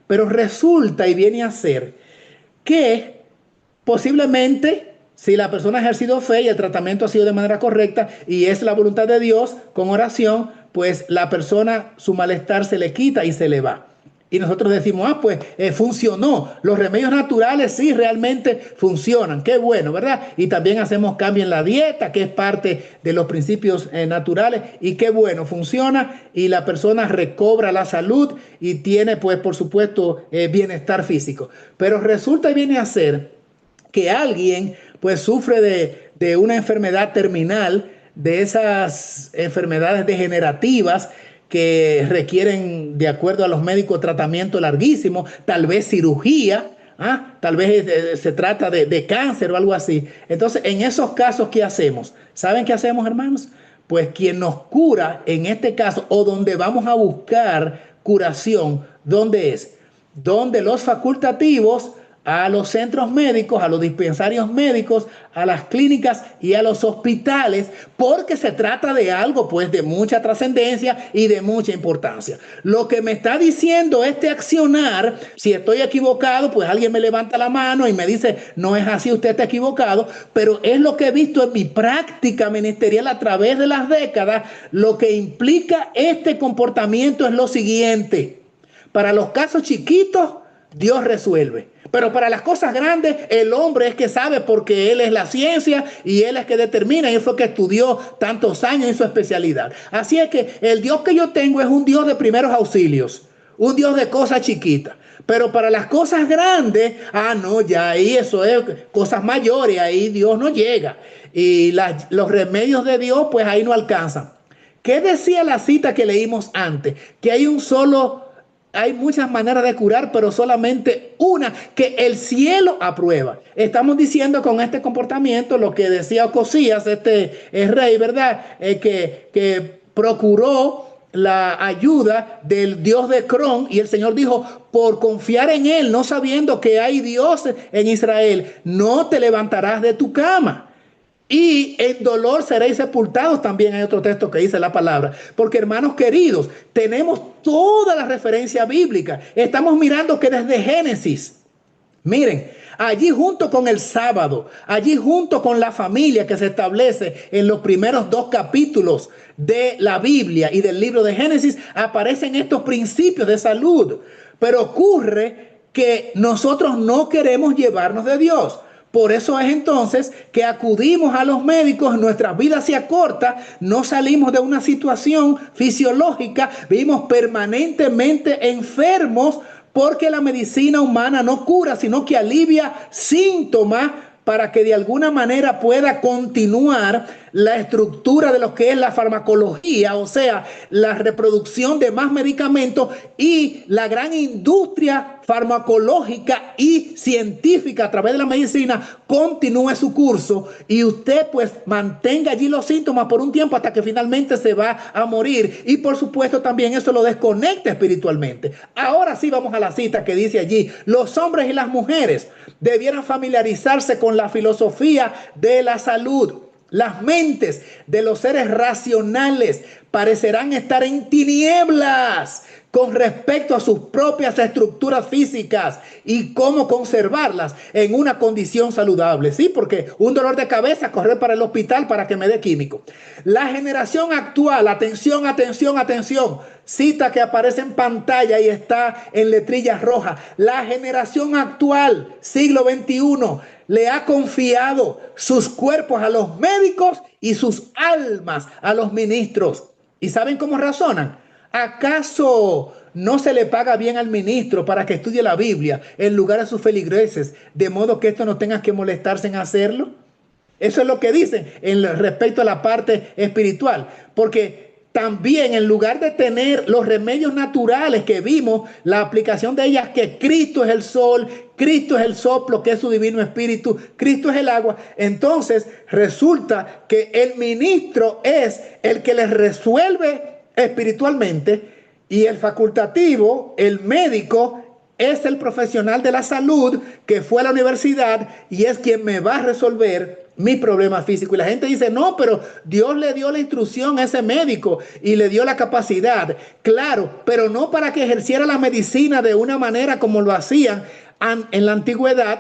Pero resulta y viene a ser que posiblemente, si la persona ha ejercido fe y el tratamiento ha sido de manera correcta y es la voluntad de Dios con oración, pues la persona, su malestar se le quita y se le va. Y nosotros decimos, pues funcionó. Los remedios naturales sí realmente funcionan. Qué bueno, ¿verdad? Y también hacemos cambio en la dieta, que es parte de los principios naturales. Y qué bueno, funciona y la persona recobra la salud y tiene, pues, por supuesto, bienestar físico. Pero resulta y viene a ser que alguien, pues, sufre de una enfermedad terminal, de esas enfermedades degenerativas que requieren, de acuerdo a los médicos, tratamiento larguísimo, tal vez cirugía, tal vez se trata de cáncer o algo así. Entonces, en esos casos, ¿qué hacemos? ¿Saben qué hacemos, hermanos? Pues quien nos cura en este caso, o donde vamos a buscar curación, ¿dónde es? Donde los facultativos, a los centros médicos, a los dispensarios médicos, a las clínicas y a los hospitales, porque se trata de algo pues de mucha trascendencia y de mucha importancia. Lo que me está diciendo este accionar, si estoy equivocado, pues alguien me levanta la mano y me dice, no es así, usted está equivocado, pero es lo que he visto en mi práctica ministerial a través de las décadas. Lo que implica este comportamiento es lo siguiente: para los casos chiquitos, Dios resuelve. Pero para las cosas grandes, el hombre es que sabe, porque él es la ciencia y él es que determina, y él fue que estudió tantos años en su especialidad. Así es que el Dios que yo tengo es un Dios de primeros auxilios, un Dios de cosas chiquitas. Pero para las cosas grandes, no, ya ahí eso es cosas mayores, ahí Dios no llega. Y los remedios de Dios, pues ahí no alcanzan. ¿Qué decía la cita que leímos antes? Que hay muchas maneras de curar, pero solamente una que el cielo aprueba. Estamos diciendo con este comportamiento lo que decía Ocosías, este rey, ¿verdad? Que procuró la ayuda del Dios de Cron, y el Señor dijo, por confiar en Él, no sabiendo que hay Dios en Israel, no te levantarás de tu cama. Y en dolor seréis sepultados, también hay otro texto que dice la palabra. Porque, hermanos queridos, tenemos toda la referencia bíblica. Estamos mirando que desde Génesis, miren, allí junto con el sábado, allí junto con la familia que se establece en los primeros 2 capítulos de la Biblia y del libro de Génesis, aparecen estos principios de salud. Pero ocurre que nosotros no queremos llevarnos de Dios. Por eso es entonces que acudimos a los médicos, nuestra vida se acorta, no salimos de una situación fisiológica, vivimos permanentemente enfermos porque la medicina humana no cura, sino que alivia síntomas para que de alguna manera pueda continuar la estructura de lo que es la farmacología, o sea, la reproducción de más medicamentos y la gran industria farmacológica y científica a través de la medicina continúe su curso y usted pues mantenga allí los síntomas por un tiempo hasta que finalmente se va a morir, y por supuesto también eso lo desconecta espiritualmente. Ahora sí vamos a la cita que dice allí: los hombres y las mujeres debieran familiarizarse con la filosofía de la salud. Las mentes de los seres racionales parecerán estar en tinieblas con respecto a sus propias estructuras físicas y cómo conservarlas en una condición saludable. Sí, porque un dolor de cabeza, correr para el hospital para que me dé químico. La generación actual, atención, atención, atención, cita que aparece en pantalla y está en letrillas rojas. La generación actual, siglo XXI, le ha confiado sus cuerpos a los médicos y sus almas a los ministros. ¿Y saben cómo razonan? ¿Acaso no se le paga bien al ministro para que estudie la Biblia en lugar de sus feligreses, de modo que esto no tenga que molestarse en hacerlo? Eso es lo que dicen en respecto a la parte espiritual, porque también en lugar de tener los remedios naturales que vimos, la aplicación de ellas, que Cristo es el sol, Cristo es el soplo, que es su divino espíritu, Cristo es el agua, entonces resulta que el ministro es el que les resuelve espiritualmente, y el facultativo, el médico, es el profesional de la salud que fue a la universidad y es quien me va a resolver mi problema físico. Y la gente dice, no, pero Dios le dio la instrucción a ese médico y le dio la capacidad. Claro, pero no para que ejerciera la medicina de una manera como lo hacían en la antigüedad,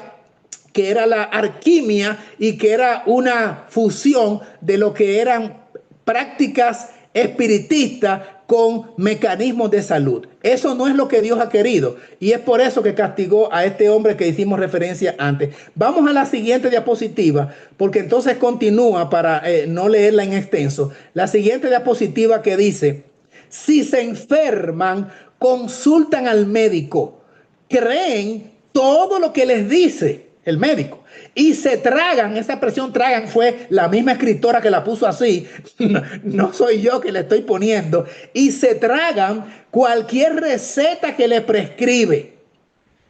que era la alquimia y que era una fusión de lo que eran prácticas espiritistas con mecanismos de salud. Eso no es lo que Dios ha querido, y es por eso que castigó a este hombre que hicimos referencia antes. Vamos a la siguiente diapositiva, porque entonces continúa para no leerla en extenso. La siguiente diapositiva que dice: si se enferman, consultan al médico, creen todo lo que les dice el médico y se tragan. Esa expresión tragan fue la misma escritora que la puso así, no soy yo que le estoy poniendo, y se tragan cualquier receta que le prescribe.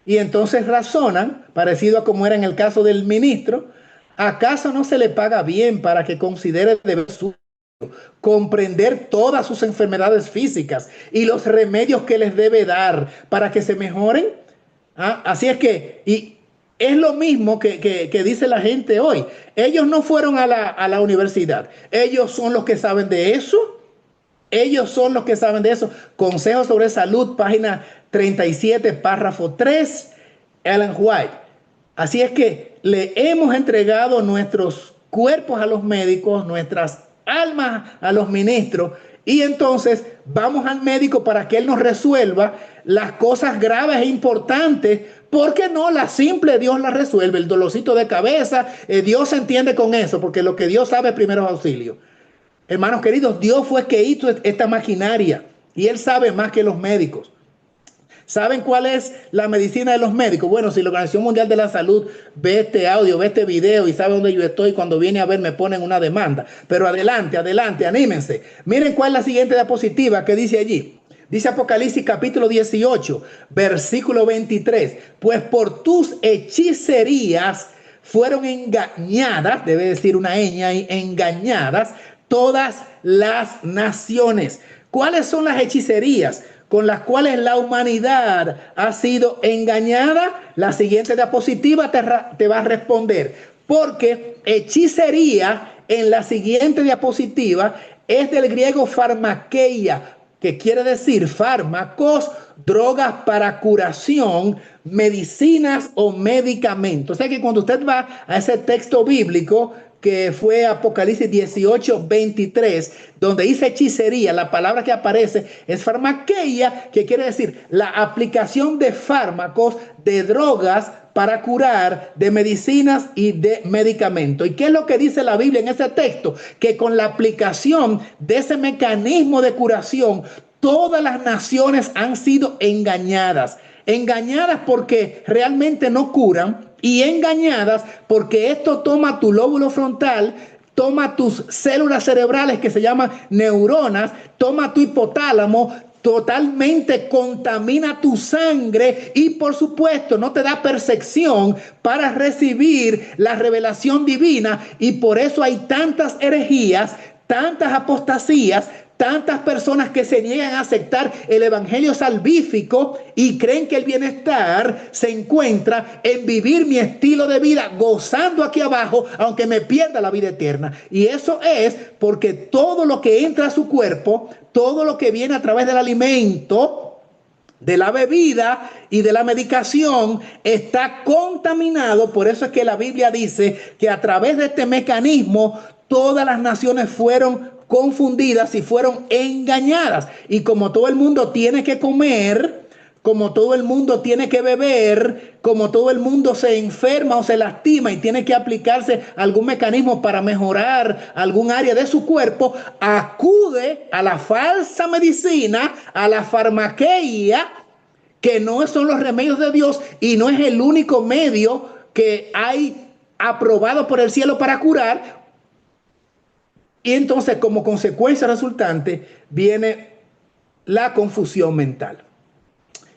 Y entonces razonan, parecido a como era en el caso del ministro: ¿acaso no se le paga bien para que considere deber suyo comprender todas sus enfermedades físicas y los remedios que les debe dar para que se mejoren? Así es que, y es lo mismo que dice la gente hoy. Ellos no fueron a la universidad. Ellos son los que saben de eso. Ellos son los que saben de eso. Consejos sobre salud, página 37, párrafo 3, Ellen White. Así es que le hemos entregado nuestros cuerpos a los médicos, nuestras almas a los ministros, y entonces vamos al médico para que él nos resuelva las cosas graves e importantes, porque no la simple Dios la resuelve. El dolorcito de cabeza, Dios se entiende con eso, porque lo que Dios sabe es primeros auxilios. Hermanos queridos, Dios fue el que hizo esta maquinaria y Él sabe más que los médicos. ¿Saben cuál es la medicina de los médicos? Bueno, si la Organización Mundial de la Salud ve este audio, ve este video y sabe dónde yo estoy, cuando viene a ver me ponen una demanda. Pero adelante, adelante, anímense. Miren cuál es la siguiente diapositiva que dice allí. Dice Apocalipsis capítulo 18, versículo 23. Pues por tus hechicerías fueron engañadas, debe decir una ñ, engañadas todas las naciones. ¿Cuáles son las hechicerías con las cuales la humanidad ha sido engañada? La siguiente diapositiva te va a responder. Porque hechicería en la siguiente diapositiva es del griego farmakeia, que quiere decir fármacos, drogas para curación, medicinas o medicamentos. O sea que cuando usted va a ese texto bíblico que fue Apocalipsis 18:23, donde dice hechicería, la palabra que aparece es farmakeia, que quiere decir la aplicación de fármacos, de drogas para curar, de medicinas y de medicamentos. ¿Y qué es lo que dice la Biblia en ese texto? Que con la aplicación de ese mecanismo de curación, todas las naciones han sido engañadas. Engañadas porque realmente no curan y engañadas porque esto toma tu lóbulo frontal, toma tus células cerebrales que se llaman neuronas, toma tu hipotálamo, totalmente contamina tu sangre y por supuesto no te da percepción para recibir la revelación divina, y por eso hay tantas herejías, tantas apostasías, tantas personas que se niegan a aceptar el evangelio salvífico y creen que el bienestar se encuentra en vivir mi estilo de vida gozando aquí abajo, aunque me pierda la vida eterna. Y eso es porque todo lo que entra a su cuerpo, todo lo que viene a través del alimento, de la bebida y de la medicación está contaminado. Por eso es que la Biblia dice que a través de este mecanismo todas las naciones fueron confundidas y fueron engañadas. Y como todo el mundo tiene que comer, como todo el mundo tiene que beber, como todo el mundo se enferma o se lastima y tiene que aplicarse algún mecanismo para mejorar algún área de su cuerpo, acude a la falsa medicina, a la farmaqueia, que no son los remedios de Dios y no es el único medio que hay aprobado por el cielo para curar. Y entonces, como consecuencia resultante, viene la confusión mental.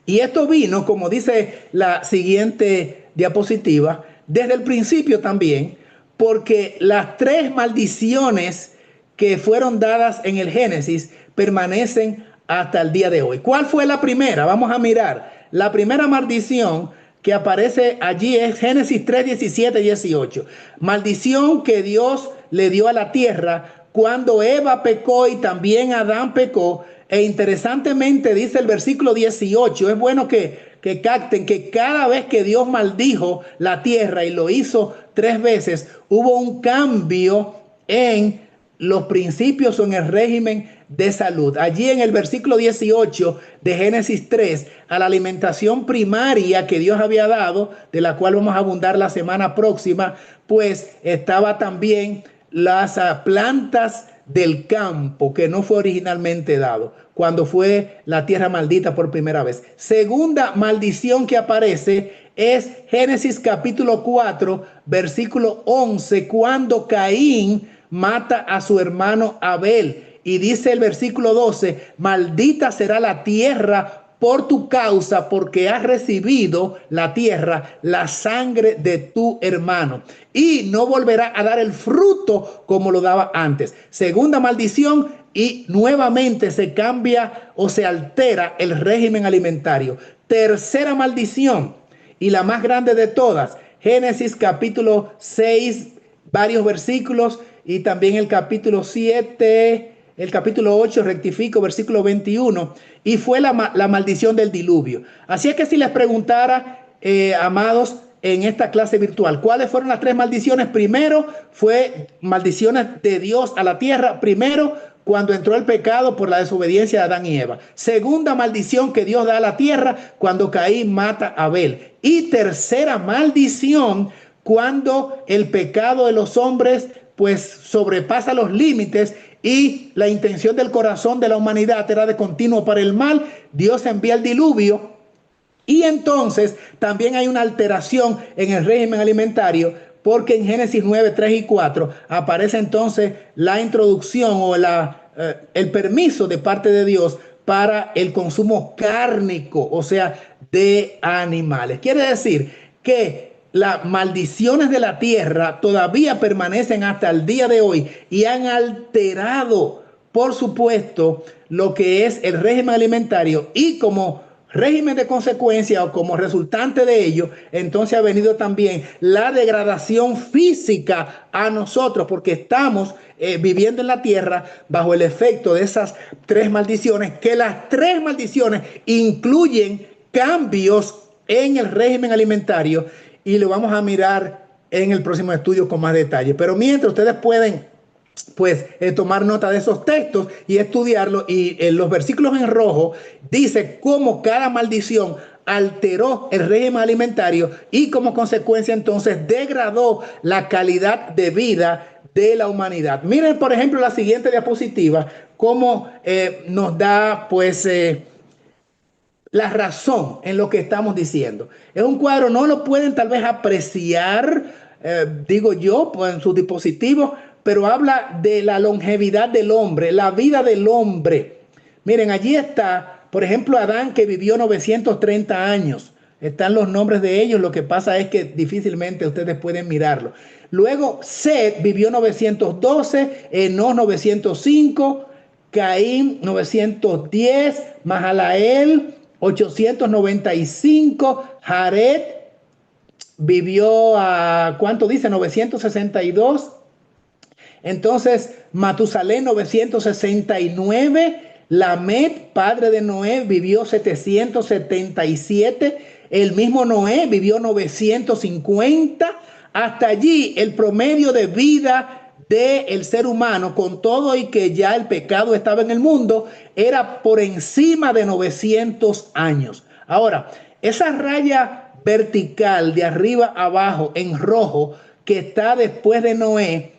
Y esto vino, como dice la siguiente diapositiva, desde el principio también, porque las 3 maldiciones que fueron dadas en el Génesis permanecen hasta el día de hoy. ¿Cuál fue la primera? Vamos a mirar. La primera maldición que aparece allí es Génesis 3, 17 y 18. Maldición que Dios le dio a la tierra cuando Eva pecó y también Adán pecó. E interesantemente dice el versículo 18, es bueno que capten que cada vez que Dios maldijo la tierra y lo hizo 3 veces, hubo un cambio en los principios o en el régimen de salud. Allí en el versículo 18 de Génesis 3, a la alimentación primaria que Dios había dado, de la cual vamos a abundar la semana próxima, pues estaba también las plantas del campo, que no fue originalmente dado cuando fue la tierra maldita por primera vez. Segunda maldición que aparece es Génesis capítulo 4, versículo 11, cuando Caín mata a su hermano Abel. Y dice el versículo 12, maldita será la tierra por tu causa, porque has recibido la tierra la sangre de tu hermano, y no volverá a dar el fruto como lo daba antes. Segunda maldición, y nuevamente se cambia o se altera el régimen alimentario. Tercera maldición, y la más grande de todas, Génesis capítulo 6, varios versículos, y también el capítulo 7, el capítulo 8, rectifico, versículo 21, y fue la maldición del diluvio. Así es que si les preguntara, amados, en esta clase virtual, ¿cuáles fueron las 3 maldiciones? Primero, fue maldiciones de Dios a la tierra. Primero, cuando entró el pecado por la desobediencia de Adán y Eva. Segunda maldición que Dios da a la tierra, cuando Caín mata a Abel. Y tercera maldición, cuando el pecado de los hombres pues sobrepasa los límites y la intención del corazón de la humanidad era de continuo para el mal. Dios envía el diluvio, y entonces también hay una alteración en el régimen alimentario, porque en Génesis 9, 3 y 4 aparece entonces la introducción o el permiso de parte de Dios para el consumo cárnico, o sea, de animales. Quiere decir que las maldiciones de la tierra todavía permanecen hasta el día de hoy y han alterado, por supuesto, lo que es el régimen alimentario y como régimen de consecuencia o como resultante de ello, entonces ha venido también la degradación física a nosotros porque estamos viviendo en la tierra bajo el efecto de esas tres maldiciones, que las tres maldiciones incluyen cambios en el régimen alimentario y lo vamos a mirar en el próximo estudio con más detalle. Pero mientras ustedes pueden pues tomar nota de esos textos y estudiarlos, y en los versículos en rojo dice cómo cada maldición alteró el régimen alimentario y como consecuencia entonces degradó la calidad de vida de la humanidad. Miren por ejemplo la siguiente diapositiva, cómo nos da pues la razón en lo que estamos diciendo. Es un cuadro, no lo pueden tal vez apreciar, digo yo, pues en sus dispositivos, pero habla de la longevidad del hombre, la vida del hombre. Miren, allí está, por ejemplo, Adán, que vivió 930 años. Están los nombres de ellos, lo que pasa es que difícilmente ustedes pueden mirarlo. Luego, Set vivió 912, Enos 905, Caín 910, Mahalael 895, Jared vivió a, ¿cuánto dice? 962. Entonces, Matusalén 969, Lamet, padre de Noé, vivió 777, el mismo Noé vivió 950. Hasta allí el promedio de vida del ser humano, con todo y que ya el pecado estaba en el mundo, era por encima de 900 años. Ahora, esa raya vertical de arriba a abajo en rojo que está después de Noé,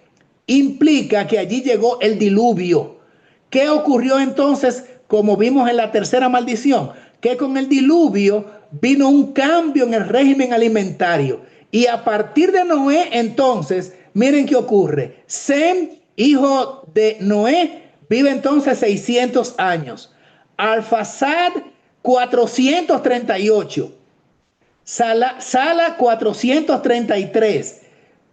implica que allí llegó el diluvio. ¿Qué ocurrió entonces? Como vimos en la tercera maldición, que con el diluvio vino un cambio en el régimen alimentario. Y a partir de Noé, entonces, miren qué ocurre. Sem, hijo de Noé, vive entonces 600 años. Arfaxad, 438. Sala 433.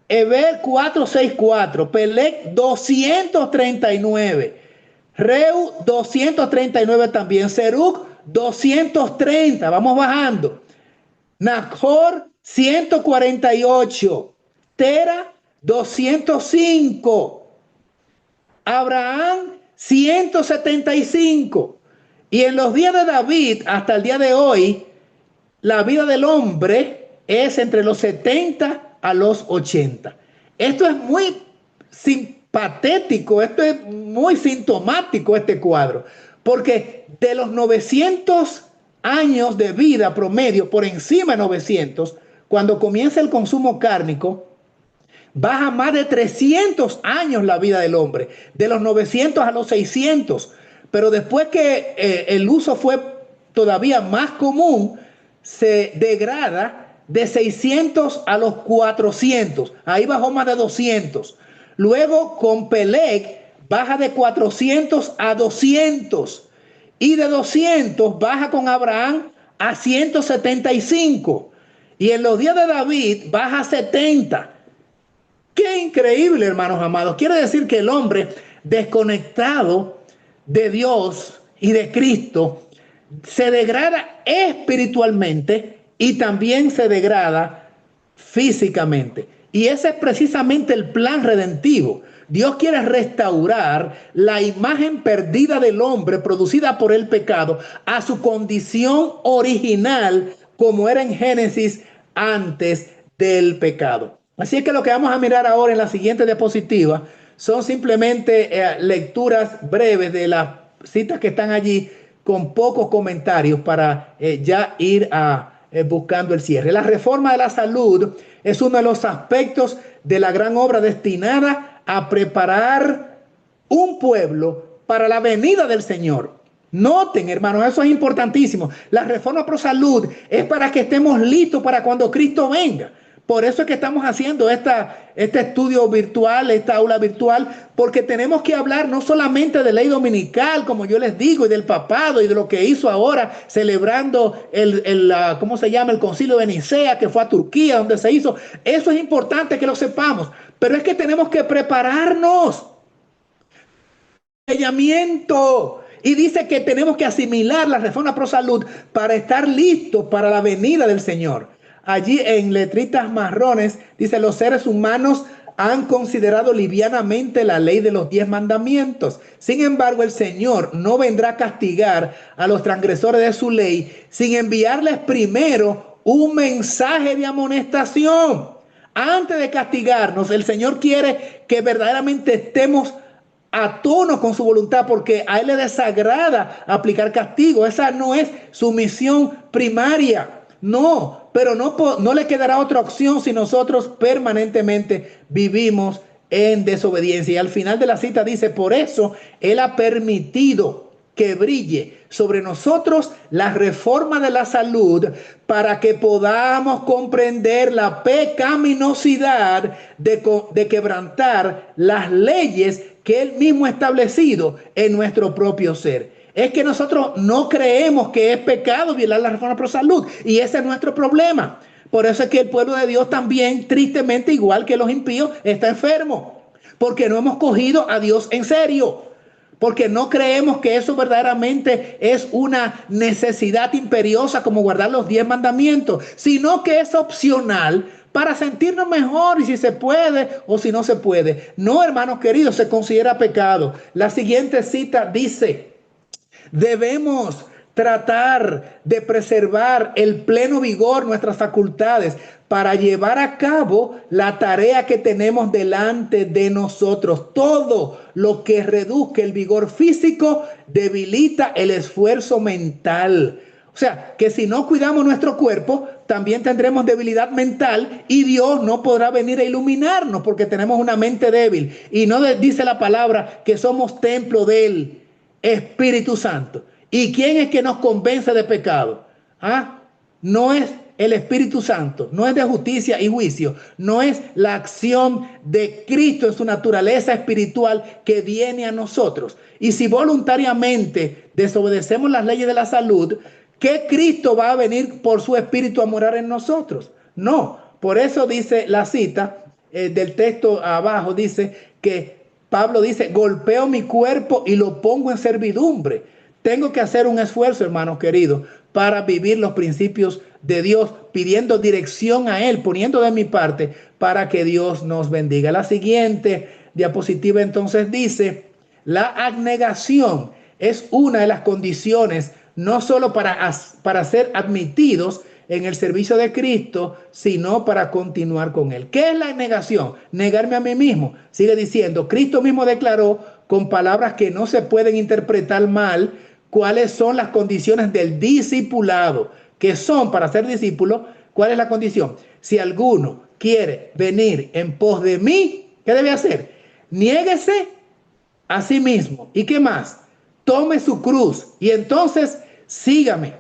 Eber 464, Pelec 239, Reu 239 también, Serug 230, vamos bajando, Nahor 148, Tera 205, Abraham 175. Y en los días de David hasta el día de hoy, la vida del hombre es entre los 70 a los 80. Esto es muy simpatético, esto es muy sintomático este cuadro, porque de los 900 años de vida promedio, por encima de 900, cuando comienza el consumo cárnico, baja más de 300 años la vida del hombre, de los 900 a los 600. Pero después que el uso fue todavía más común, se degrada de 600 a los 400. Ahí bajó más de 200. Luego con Peleg baja de 400 a 200. Y de 200 baja con Abraham a 175. Y en los días de David baja a 70. Qué increíble, hermanos amados. Quiere decir que el hombre desconectado de Dios y de Cristo se degrada espiritualmente y también se degrada físicamente. Y ese es precisamente el plan redentivo. Dios quiere restaurar la imagen perdida del hombre producida por el pecado a su condición original como era en Génesis antes del pecado. Así es que lo que vamos a mirar ahora en la siguiente diapositiva son simplemente lecturas breves de las citas que están allí con pocos comentarios para ya ir buscando el cierre. La reforma de la salud es uno de los aspectos de la gran obra destinada a preparar un pueblo para la venida del Señor. Noten, hermanos, eso es importantísimo. La reforma pro salud es para que estemos listos para cuando Cristo venga. Por eso es que estamos haciendo este estudio virtual, esta aula virtual, porque tenemos que hablar no solamente de ley dominical, como yo les digo, y del papado y de lo que hizo ahora celebrando ¿cómo se llama? El concilio de Nicea, que fue a Turquía, donde se hizo. Eso es importante que lo sepamos, pero es que tenemos que prepararnos. Y dice que tenemos que asimilar la reforma pro salud para estar listos para la venida del Señor. Allí en letritas marrones dice: los seres humanos han considerado livianamente la ley de los 10 mandamientos. Sin embargo, el Señor no vendrá a castigar a los transgresores de su ley sin enviarles primero un mensaje de amonestación. Antes de castigarnos, el Señor quiere que verdaderamente estemos a tono con su voluntad, porque a Él le desagrada aplicar castigo. Esa no es su misión primaria. No, pero no le quedará otra opción si nosotros permanentemente vivimos en desobediencia. Y al final de la cita dice: por eso Él ha permitido que brille sobre nosotros la reforma de la salud, para que podamos comprender la pecaminosidad de quebrantar las leyes que Él mismo ha establecido en nuestro propio ser. Es que nosotros no creemos que es pecado violar la reforma pro salud, y ese es nuestro problema. Por eso es que el pueblo de Dios también, tristemente, igual que los impíos, está enfermo, porque no hemos cogido a Dios en serio, porque no creemos que eso verdaderamente es una necesidad imperiosa como guardar los 10 mandamientos, sino que es opcional para sentirnos mejor, y si se puede o si no se puede. No, hermanos queridos, se considera pecado. La siguiente cita dice: debemos tratar de preservar el pleno vigor de nuestras facultades para llevar a cabo la tarea que tenemos delante de nosotros. Todo lo que reduzca el vigor físico debilita el esfuerzo mental. O sea, que si no cuidamos nuestro cuerpo, también tendremos debilidad mental, y Dios no podrá venir a iluminarnos porque tenemos una mente débil. Y no dice la palabra que somos templo del Espíritu Santo. ¿Y quién es que nos convence de pecado? ¿Ah? No es el Espíritu Santo, no es de justicia y juicio, no es la acción de Cristo en su naturaleza espiritual que viene a nosotros. Y si voluntariamente desobedecemos las leyes de la salud, ¿qué Cristo va a venir por su Espíritu a morar en nosotros? No. Por eso dice la cita del texto abajo, dice que Pablo dice: golpeo mi cuerpo y lo pongo en servidumbre. Tengo que hacer un esfuerzo, hermanos queridos, para vivir los principios de Dios, pidiendo dirección a Él, poniendo de mi parte para que Dios nos bendiga. La siguiente diapositiva entonces dice: la abnegación es una de las condiciones no solo para ser admitidos en el servicio de Cristo, sino para continuar con Él. ¿Qué es la negación? Negarme a mí mismo. Sigue diciendo: Cristo mismo declaró con palabras que no se pueden interpretar mal cuáles son las condiciones del discipulado, que son para ser discípulo. ¿Cuál es la condición? Si alguno quiere venir en pos de mí, ¿qué debe hacer? Niéguese a sí mismo. ¿Y qué más? Tome su cruz y entonces sígame.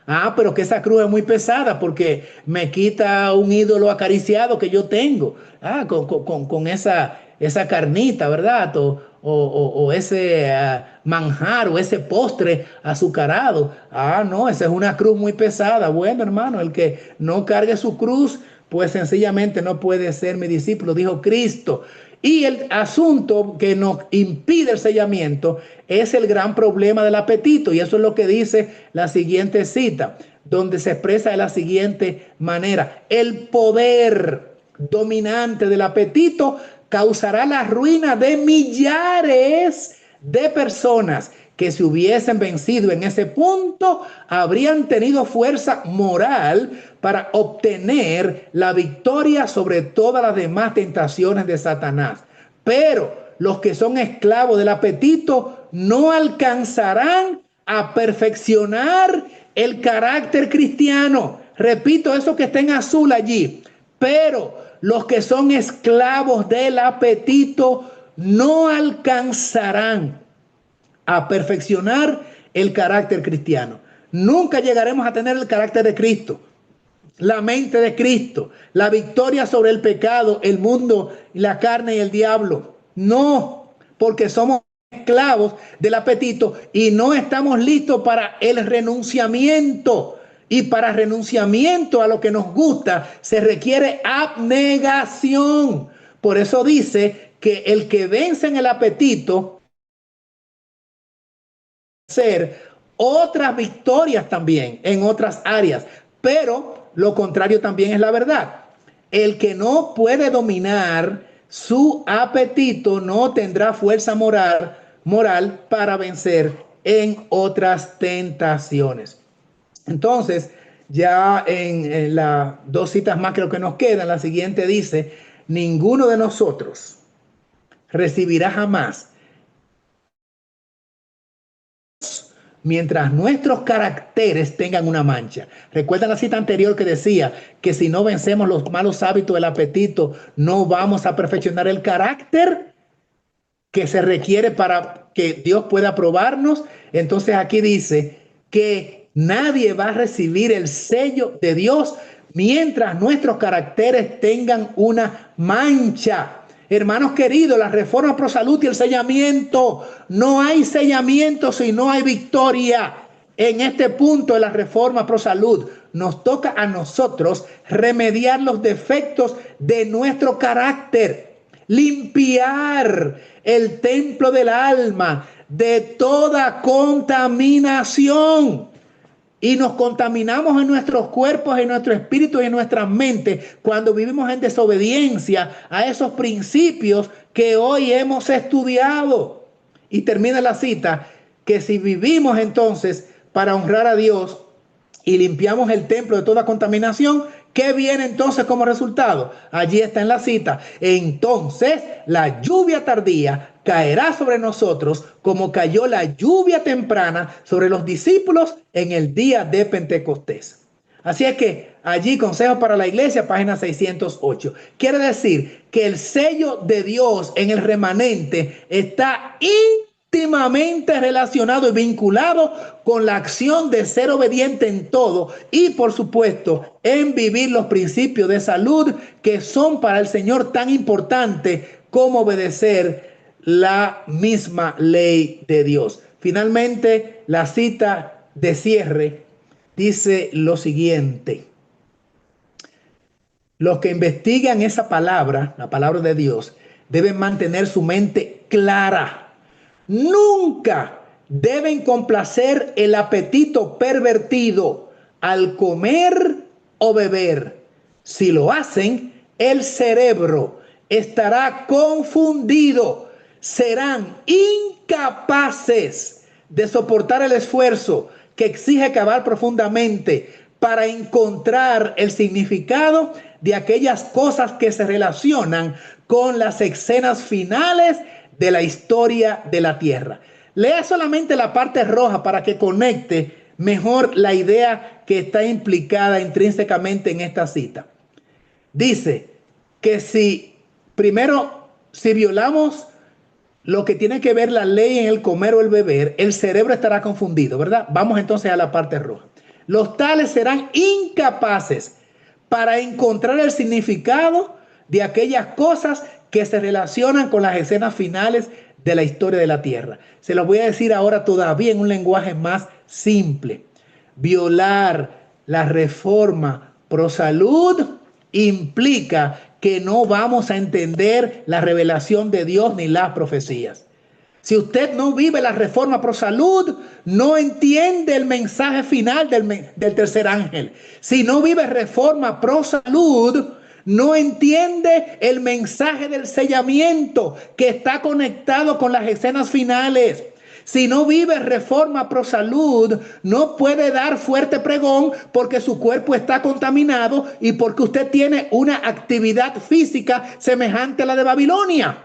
Ah, pero que esa cruz es muy pesada porque me quita un ídolo acariciado que yo tengo. Ah, con esa carnita, ¿verdad? O ese manjar o ese postre azucarado. Ah, no, esa es una cruz muy pesada. Bueno, hermano, el que no cargue su cruz, pues sencillamente no puede ser mi discípulo, dijo Cristo. Y el asunto que nos impide el sellamiento es el gran problema del apetito. Y eso es lo que dice la siguiente cita, donde se expresa de la siguiente manera: el poder dominante del apetito causará la ruina de millares de personas que, si hubiesen vencido en ese punto, habrían tenido fuerza moral para obtener la victoria sobre todas las demás tentaciones de Satanás. Pero los que son esclavos del apetito no alcanzarán a perfeccionar el carácter cristiano. Repito eso que está en azul allí. Pero los que son esclavos del apetito no alcanzarán a perfeccionar el carácter cristiano. Nunca llegaremos a tener el carácter de Cristo, la mente de Cristo, la victoria sobre el pecado, el mundo, la carne y el diablo. No, porque somos esclavos del apetito y no estamos listos para el renunciamiento. Y para renunciamiento a lo que nos gusta se requiere abnegación. Por eso dice que el que vence en el apetito ser otras victorias también en otras áreas, pero lo contrario también es la verdad. El que no puede dominar su apetito no tendrá fuerza moral para vencer en otras tentaciones. Entonces, ya en las dos citas más creo que nos quedan, la siguiente dice, ninguno de nosotros recibirá jamás mientras nuestros caracteres tengan una mancha. ¿Recuerdan la cita anterior que decía que si no vencemos los malos hábitos del apetito, no vamos a perfeccionar el carácter que se requiere para que Dios pueda aprobarnos? Entonces aquí dice que nadie va a recibir el sello de Dios mientras nuestros caracteres tengan una mancha. Hermanos queridos, la reforma pro salud y el sellamiento, no hay sellamiento si no hay victoria. En este punto de la reforma pro salud, nos toca a nosotros remediar los defectos de nuestro carácter, limpiar el templo del alma de toda contaminación. Y nos contaminamos en nuestros cuerpos, en nuestro espíritu y en nuestras mentes cuando vivimos en desobediencia a esos principios que hoy hemos estudiado. Y termina la cita, que si vivimos entonces para honrar a Dios y limpiamos el templo de toda contaminación, ¿qué viene entonces como resultado? Allí está en la cita. Entonces la lluvia tardía caerá sobre nosotros como cayó la lluvia temprana sobre los discípulos en el día de Pentecostés. Así es que allí, Consejo para la Iglesia, página 608. Quiere decir que el sello de Dios en el remanente está íntimamente relacionado y vinculado con la acción de ser obediente en todo y, por supuesto, en vivir los principios de salud que son para el Señor tan importantes como obedecer la misma ley de Dios. Finalmente, la cita de cierre dice lo siguiente: los que investigan esa palabra, la palabra de Dios, deben mantener su mente clara. Nunca deben complacer el apetito pervertido al comer o beber. Si lo hacen, el cerebro estará confundido. Serán incapaces de soportar el esfuerzo que exige cavar profundamente para encontrar el significado de aquellas cosas que se relacionan con las escenas finales de la historia de la tierra. Lea solamente la parte roja para que conecte mejor la idea que está implicada intrínsecamente en esta cita. Dice que si violamos lo que tiene que ver la ley en el comer o el beber, el cerebro estará confundido, ¿verdad? Vamos entonces a la parte roja. Los tales serán incapaces para encontrar el significado de aquellas cosas que se relacionan con las escenas finales de la historia de la tierra. Se los voy a decir ahora todavía en un lenguaje más simple. Violar la reforma pro salud implica que no vamos a entender la revelación de Dios ni las profecías. Si usted no vive la reforma pro salud, no entiende el mensaje final del tercer ángel. Si no vive reforma pro salud, no entiende el mensaje del sellamiento que está conectado con las escenas finales. Si no vive reforma pro salud, no puede dar fuerte pregón porque su cuerpo está contaminado y porque usted tiene una actividad física semejante a la de Babilonia.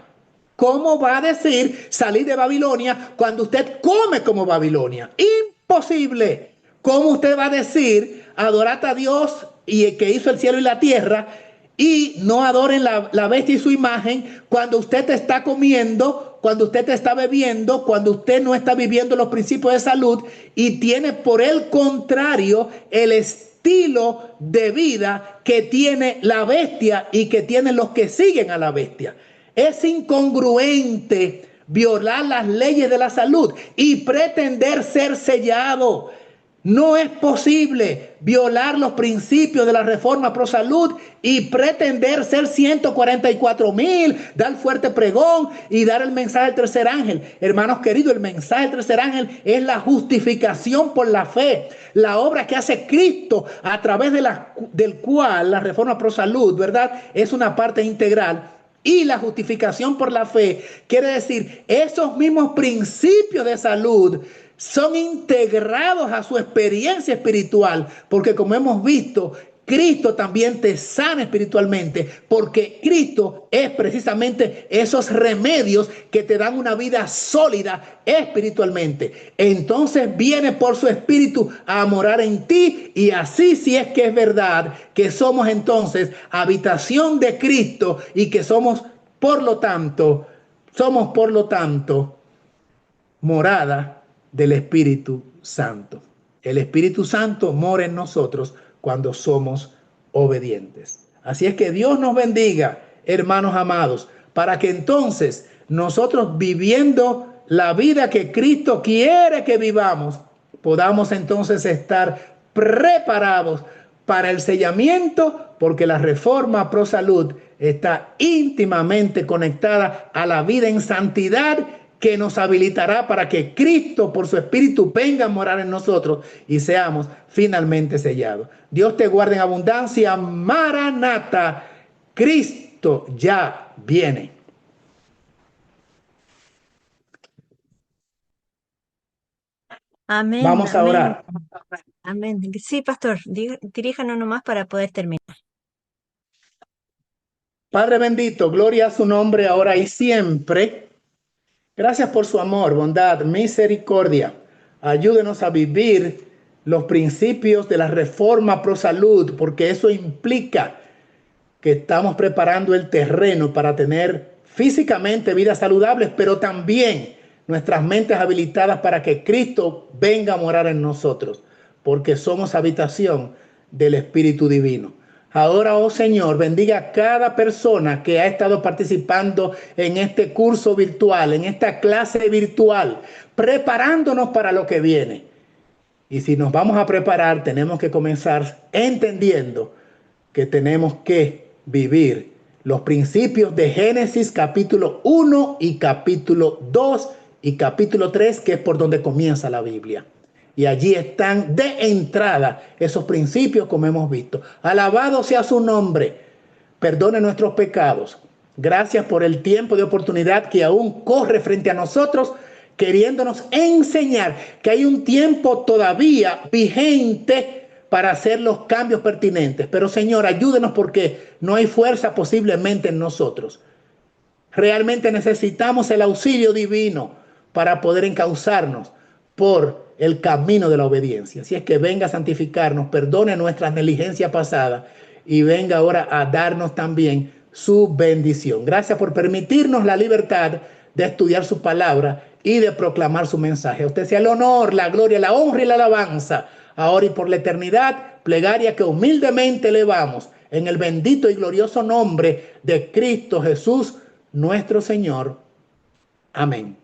¿Cómo va a decir salir de Babilonia cuando usted come como Babilonia? Imposible. ¿Cómo usted va a decir adorad a Dios y el que hizo el cielo y la tierra y no adoren la bestia y su imagen cuando usted está comiendo, cuando usted está bebiendo, cuando usted no está viviendo los principios de salud y tiene por el contrario el estilo de vida que tiene la bestia y que tienen los que siguen a la bestia? Es incongruente violar las leyes de la salud y pretender ser sellado. No es posible violar los principios de la reforma pro salud y pretender ser 144,000, dar fuerte pregón y dar el mensaje del tercer ángel. Hermanos queridos, el mensaje del tercer ángel es la justificación por la fe, la obra que hace Cristo a través del cual la reforma pro salud, ¿verdad?, es una parte integral. Y la justificación por la fe quiere decir esos mismos principios de salud son integrados a su experiencia espiritual, porque como hemos visto, Cristo también te sana espiritualmente, porque Cristo es precisamente esos remedios que te dan una vida sólida espiritualmente. Entonces viene por su espíritu a morar en ti, y así, si es que es verdad que somos entonces habitación de Cristo y que somos por lo tanto morada del Espíritu Santo. El Espíritu Santo mora en nosotros cuando somos obedientes. Así es que Dios nos bendiga, hermanos amados, para que entonces nosotros, viviendo la vida que Cristo quiere que vivamos, podamos entonces estar preparados para el sellamiento, porque la reforma pro salud está íntimamente conectada a la vida en santidad que nos habilitará para que Cristo por su Espíritu venga a morar en nosotros y seamos finalmente sellados. Dios te guarde en abundancia. Maranata, Cristo ya viene. Amén. Vamos a Amén. orar. Amén. Sí, pastor, diríjanos nomás para poder terminar. Padre bendito, gloria a su nombre ahora y siempre. Gracias por su amor, bondad, misericordia. Ayúdenos a vivir los principios de la reforma pro salud, porque eso implica que estamos preparando el terreno para tener físicamente vidas saludables, pero también nuestras mentes habilitadas para que Cristo venga a morar en nosotros, porque somos habitación del Espíritu Divino. Ahora, oh Señor, bendiga a cada persona que ha estado participando en este curso virtual, en esta clase virtual, preparándonos para lo que viene. Y si nos vamos a preparar, tenemos que comenzar entendiendo que tenemos que vivir los principios de Génesis capítulo 1 y capítulo 2 y capítulo 3, que es por donde comienza la Biblia. Y allí están de entrada esos principios, como hemos visto. Alabado sea su nombre. Perdone nuestros pecados. Gracias por el tiempo de oportunidad que aún corre frente a nosotros, queriéndonos enseñar que hay un tiempo todavía vigente para hacer los cambios pertinentes. Pero Señor, ayúdenos, porque no hay fuerza posiblemente en nosotros. Realmente necesitamos el auxilio divino para poder encauzarnos por el camino de la obediencia. Así es que venga a santificarnos, perdone nuestra negligencia pasada y venga ahora a darnos también su bendición. Gracias por permitirnos la libertad de estudiar su palabra y de proclamar su mensaje. A usted sea el honor, la gloria, la honra y la alabanza, ahora y por la eternidad. Plegaria que humildemente elevamos en el bendito y glorioso nombre de Cristo Jesús, nuestro Señor. Amén.